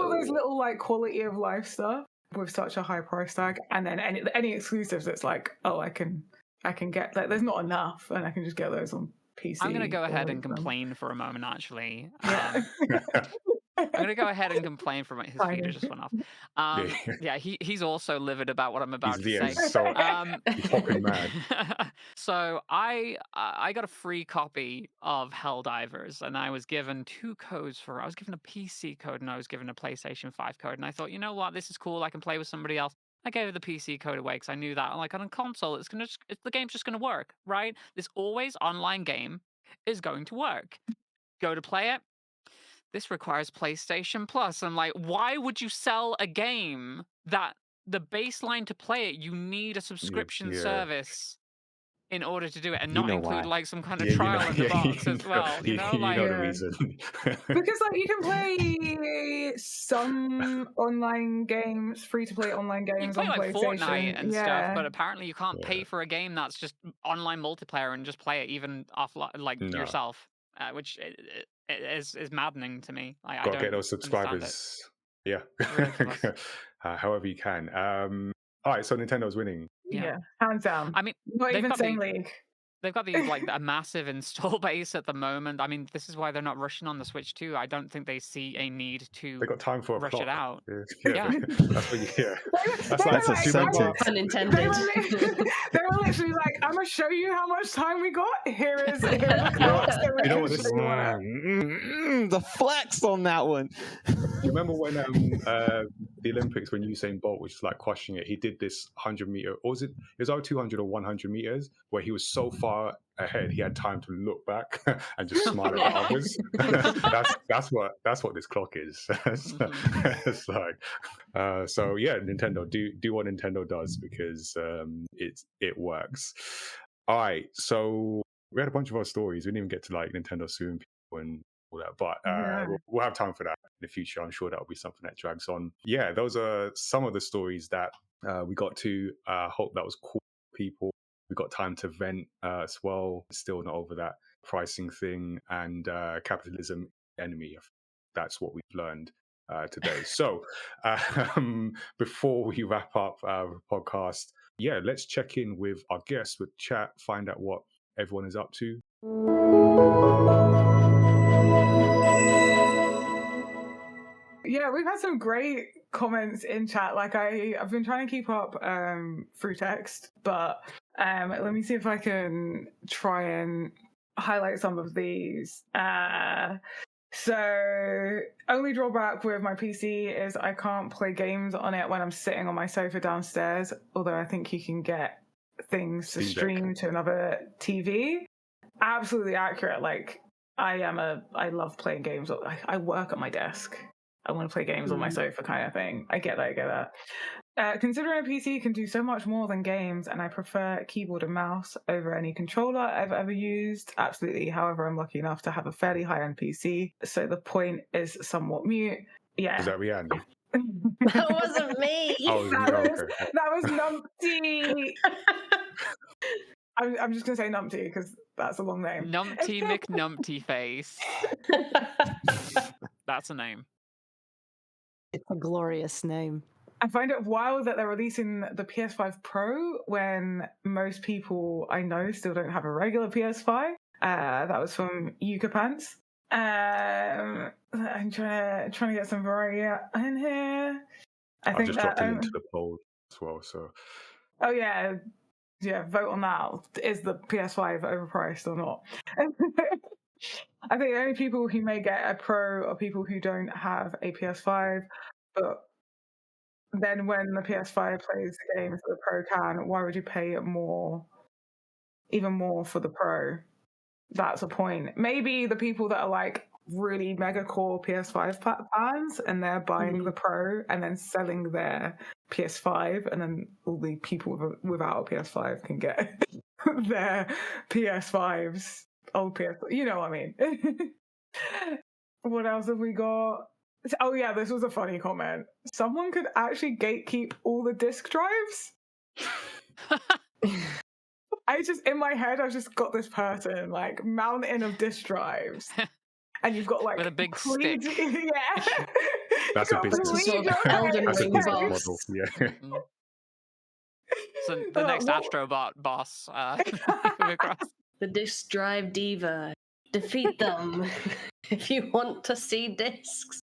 of those little like quality of life stuff with such a high price tag, and then any exclusives, it's like, oh, I can get that. There's not enough, and I can just get those on PC. I'm gonna go ahead and complain for a moment, actually. I'm going to go ahead and complain for his feeder just went off. He's also livid about what I'm about to say. He's fucking mad. So I got a free copy of Helldivers, and I was given 2 codes for it. I was given a PC code and I was given a PlayStation 5 code. And I thought, you know what, this is cool. I can play with somebody else. I gave the PC code away because I knew that. Like on a console, the game's just going to work, right? This always online game is going to work. Go to play it. This requires PlayStation Plus. I'm like, why would you sell a game that the baseline to play it, you need a subscription service in order to do it, and not include like some kind of trial in the box as well. You know the reason. Because like you can play some online games, free to play online games you can play on like PlayStation Fortnite and stuff, but apparently you can't pay for a game that's just online multiplayer and just play it even offline, yourself, which is maddening to me. I Gotta don't get those subscribers. Yeah. However you can. All right, so Nintendo's winning. Yeah, hands down. I mean, not even saying league. They've got these like a massive install base at the moment. I mean, this is why they're not rushing on the Switch too. I don't think they see a need to. They got time for a rush plot. it out. Yeah. That's a sentence. Unintended. They were literally like, "I'm gonna show you how much time we got. Here is the clock." You know what this is? The flex on that one. You remember when the Olympics, when Usain Bolt was like crushing it, he did this 100-meter, or was it was over 200 or 100 meters, where he was so far ahead he had time to look back and just smile at others. that's what this clock is. It's like so yeah, Nintendo, do what Nintendo does, because it works. All right, so we had a bunch of our stories. We didn't even get to like Nintendo suing people and all that, but we'll have time for that in the future. I'm sure that'll be something that drags on. Yeah, those are some of the stories that we got to. Hope that was cool, people. We got time to vent as well. Still not over that pricing thing, and capitalism enemy. That's what we've learned today. So before we wrap up our podcast, let's check in with our guests, with chat, find out what everyone is up to. Yeah, we've had some great comments in chat. Like I've been trying to keep up through text, but let me see if I can try and highlight some of these. So only drawback with my PC is I can't play games on it when I'm sitting on my sofa downstairs, although I think you can get things to stream to another TV. Absolutely accurate. Like I love playing games. I work at my desk. I want to play games on my sofa kind of thing. I get that. Considering a PC can do so much more than games, and I prefer keyboard and mouse over any controller I've ever used. Absolutely. However, I'm lucky enough to have a fairly high-end PC, so the point is somewhat mute. Yeah. Is that Rhianne? That wasn't me. That was Numpty. I'm just going to say Numpty because that's a long name. Numpty McNumpty Face. That's a name. It's a glorious name. I find it wild that they're releasing the PS5 Pro when most people I know still don't have a regular PS5. That was from Yuka Pants. I'm trying to get some variety in here. I think just dropped a link to the poll as well. So. Oh yeah, vote on that. Is the PS5 overpriced or not? I think the only people who may get a Pro are people who don't have a PS5, but then when the PS5 plays the games that the Pro can, why would you pay even more for the Pro? That's a point. Maybe the people that are like really mega core PS5 fans and they're buying the Pro and then selling their PS5, and then all the people without a PS5 can get their PS5s, old PS5. You know what I mean? What else have we got? Oh yeah, this was a funny comment. Someone could actually gatekeep all the disk drives. In my head, I've just got this person like mountain of disk drives, and you've got like with a big stick. Yeah, that's a business model. Yeah. So the next Astrobot boss. The disk drive diva. Defeat them if you want to see discs.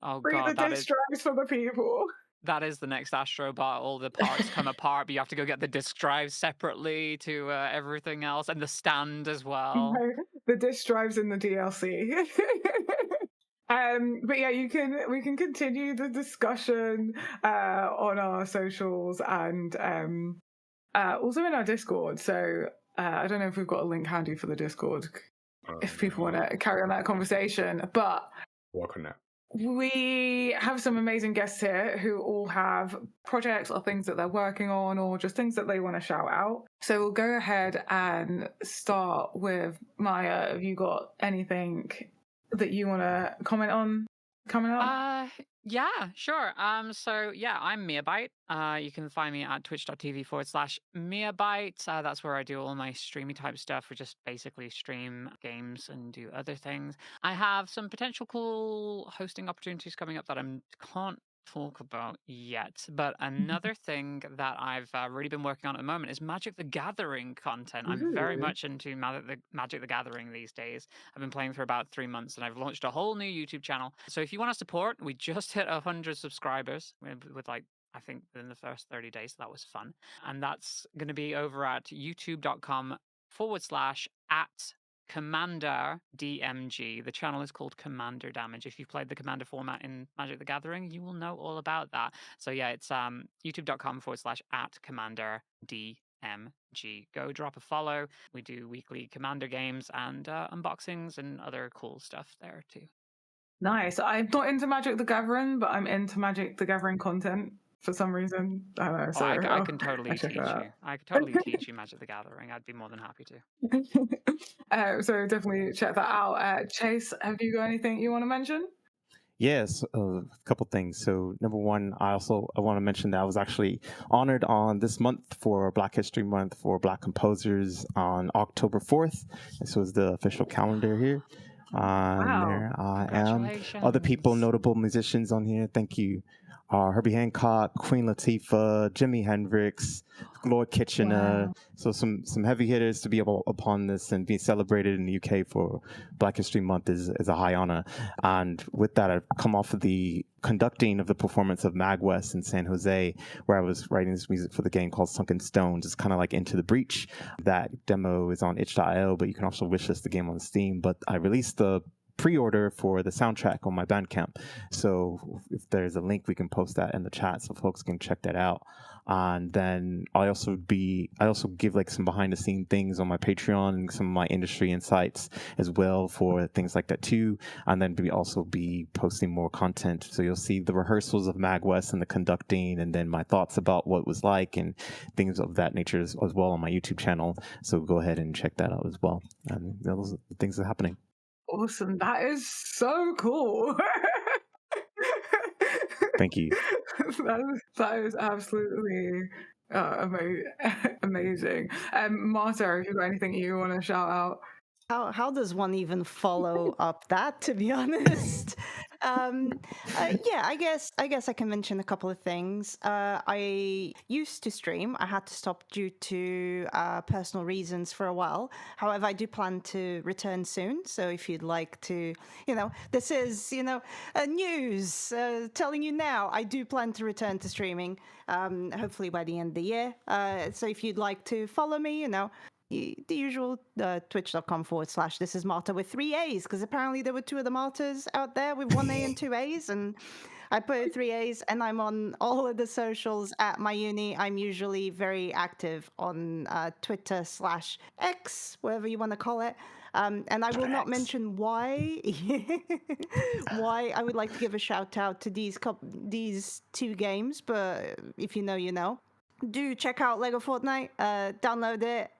Oh Free god, the disk drives for the people. That is the next Astrobot. All the parts come apart, but you have to go get the disk drives separately to everything else, and the stand as well. No, the disk drives in the DLC. But yeah, we can continue the discussion on our socials and also in our Discord. So I don't know if we've got a link handy for the Discord if people want to carry on that conversation, but work on that. We have some amazing guests here who all have projects or things that they're working on or just things that they want to shout out. So we'll go ahead and start with Maya. Have you got anything that you want to comment on coming up? Yeah, sure. So yeah, I'm Miabyte. You can find me at twitch.tv/Miabyte. That's where I do all my streamy type stuff. We just basically stream games and do other things. I have some potential cool hosting opportunities coming up that I can't talk about yet. But another thing that I've really been working on at the moment is Magic the Gathering content. I'm very much into Magic the Gathering these days. I've been playing for about 3 months and I've launched a whole new YouTube channel. So if you want to support, we just hit 100 subscribers with like, I think within the first 30 days. So that was fun. And that's going to be over at youtube.com/@Commander DMG. The channel is called Commander Damage. If you've played the Commander format in Magic the Gathering, you will know all about that. So yeah, it's youtube.com/@Commander DMG. Go drop a follow. We do weekly Commander games and unboxings and other cool stuff there too. Nice. I'm not into Magic the Gathering, but I'm into Magic the Gathering content for some reason. I don't know. So I can totally teach you. I could totally teach you Magic the Gathering. I'd be more than happy to. So definitely check that out. Chase, have you got anything you want to mention? Yes, a couple things. So number one, I want to mention that I was actually honored on this month for Black History Month for Black composers on October 4th. This was the official calendar here. And there I am. Congratulations. Other people, notable musicians on here. Thank you. Herbie Hancock, Queen Latifah, Jimi Hendrix, Lord Kitchener. Wow. So some heavy hitters to be able upon this and be celebrated in the UK for Black History Month is a high honor. And with that, I've come off of the conducting of the performance of MagWest in San Jose, where I was writing this music for the game called Sunken Stones. It's kind of like Into the Breach. That demo is on itch.io, but you can also wishlist the game on Steam. But I released the pre-order for the soundtrack on my Bandcamp. So if there's a link, we can post that in the chat so folks can check that out. And then I also give like some behind the scene things on my Patreon and some of my industry insights as well for things like that too. And then we also be posting more content. So you'll see the rehearsals of MagWest and the conducting, and then my thoughts about what it was like and things of that nature as well on my YouTube channel. So go ahead and check that out as well. And those are the things that are happening. Awesome. That is so cool. Thank you. That is absolutely amazing. Marta, have you got anything you want to shout out? How does one even follow up that, to be honest? Yeah, I guess I can mention a couple of things. I used to stream. I had to stop due to personal reasons for a while. However, I do plan to return soon. So if you'd like to, this is, news telling you now, I do plan to return to streaming, hopefully by the end of the year. So if you'd like to follow me, the usual twitch.com/this is Marta with 3 A's, because apparently there were 2 of the Martas out there with 1 A and 2 A's, and I put 3 A's, and I'm on all of the socials at my uni. I'm usually very active on Twitter/X, whatever you want to call it. And I will not mention why I would like to give a shout out to these 2 games, but if you know, you know. Do check out Lego Fortnite. Download it.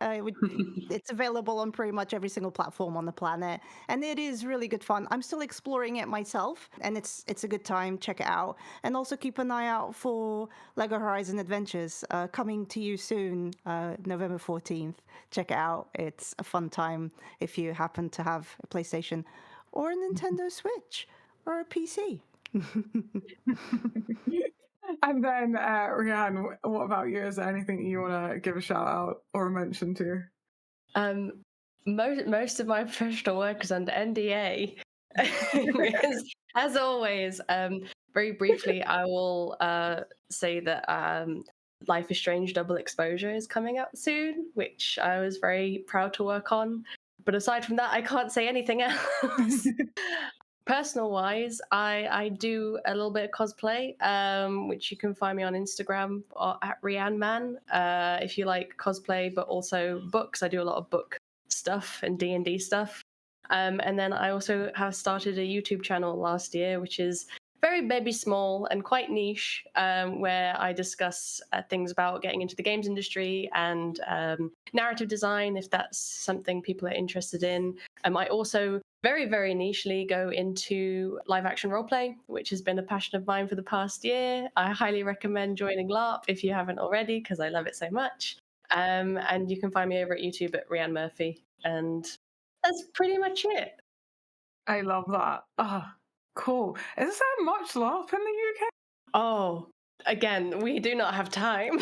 It's available on pretty much every single platform on the planet, and it is really good fun. I'm still exploring it myself, and it's a good time. Check it out, and also keep an eye out for Lego Horizon Adventures coming to you soon, November 14th. Check it out. It's a fun time if you happen to have a PlayStation or a Nintendo Switch or a PC. And then, Rhianne, what about you? Is there anything you want to give a shout out or a mention to? Most of my professional work is under NDA. As always, very briefly, I will say that Life is Strange Double Exposure is coming out soon, which I was very proud to work on. But aside from that, I can't say anything else. Personal wise, I do a little bit of cosplay, which you can find me on Instagram at Rhianne Man. If you like cosplay, but also books, I do a lot of book stuff and D&D stuff. And then I also have started a YouTube channel last year, which is very maybe small and quite niche, where I discuss things about getting into the games industry and narrative design, if that's something people are interested in. I also very, very nichely go into live action roleplay, which has been a passion of mine for the past year. I highly recommend joining LARP if you haven't already, because I love it so much. And you can find me over at YouTube at Rhianne Murphy. And that's pretty much it. I love that. Cool. Is there much LARP in the UK? Oh, again, we do not have time.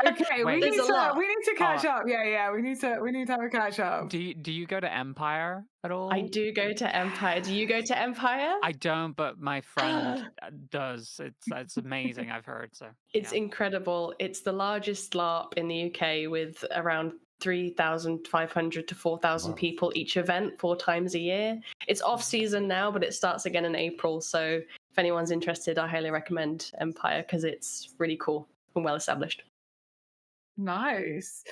Okay, we need to catch up. Yeah, we need to have a catch up. Do you go to Empire at all? I do go to Empire. Do you go to Empire? I don't, but my friend does. It's amazing, I've heard. So it's incredible. It's the largest LARP in the UK with around 3,500 to 4,000 people each event 4 times a year. It's off season now, but it starts again in April. So if anyone's interested, I highly recommend Empire because it's really cool and well established. Nice.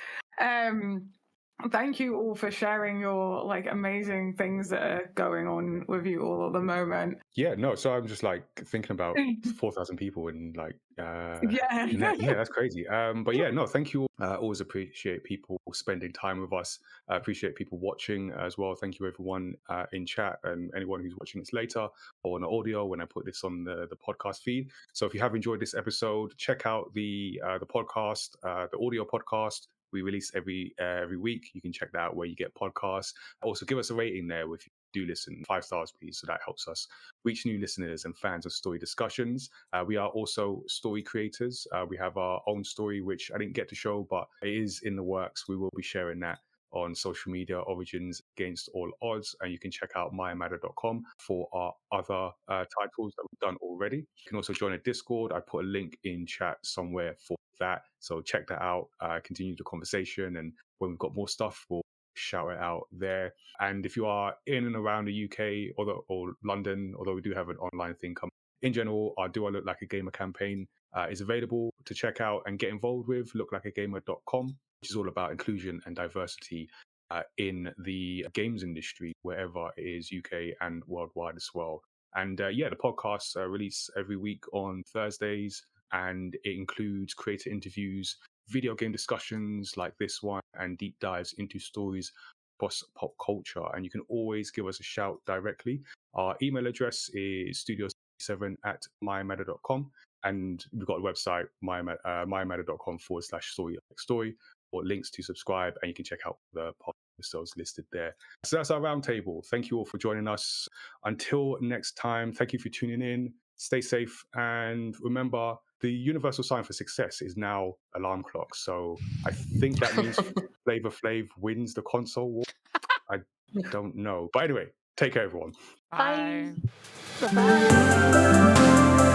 Thank you all for sharing your amazing things that are going on with you all at the moment. Yeah, no, so I'm just thinking about 4,000 people and yeah, that's crazy. But yeah, no, thank you all. Always appreciate people spending time with us. I appreciate people watching as well. Thank you everyone in chat and anyone who's watching this later or on the audio when I put this on the podcast feed. So if you have enjoyed this episode, check out the podcast, the audio podcast. We release every week. You can check that out where you get podcasts. Also, give us a rating there with do listen. 5 stars, please. So that helps us reach new listeners and fans of story discussions. We are also story creators. We have our own story, which I didn't get to show, but it is in the works. We will be sharing that on social media, Origins Against All Odds, and you can check out mayamada.com for our other titles that we've done already. You can also join a Discord. I put a link in chat somewhere for that, so check that out. Continue the conversation, and when we've got more stuff, we'll shout it out there. And if you are in and around the UK or London, although we do have an online thing coming, in general, our Do I Look Like a Gamer campaign is available to check out and get involved with. looklikeagamer.com, which is all about inclusion and diversity in the games industry, wherever it is, UK and worldwide as well. And the podcasts release every week on Thursdays, and it includes creator interviews, video game discussions like this one, and deep dives into stories across pop culture. And you can always give us a shout directly. Our email address is studios7@mayamada.com. And we've got a website, mayamada.com/story, or links to subscribe, and you can check out the episodes listed there. So that's our roundtable. Thank you all for joining us. Until next time, thank you for tuning in. Stay safe, and remember, the universal sign for success is now alarm clocks. So I think that means Flavor Flav wins the console war. I don't know. But anyway, take care, everyone. Bye. Bye.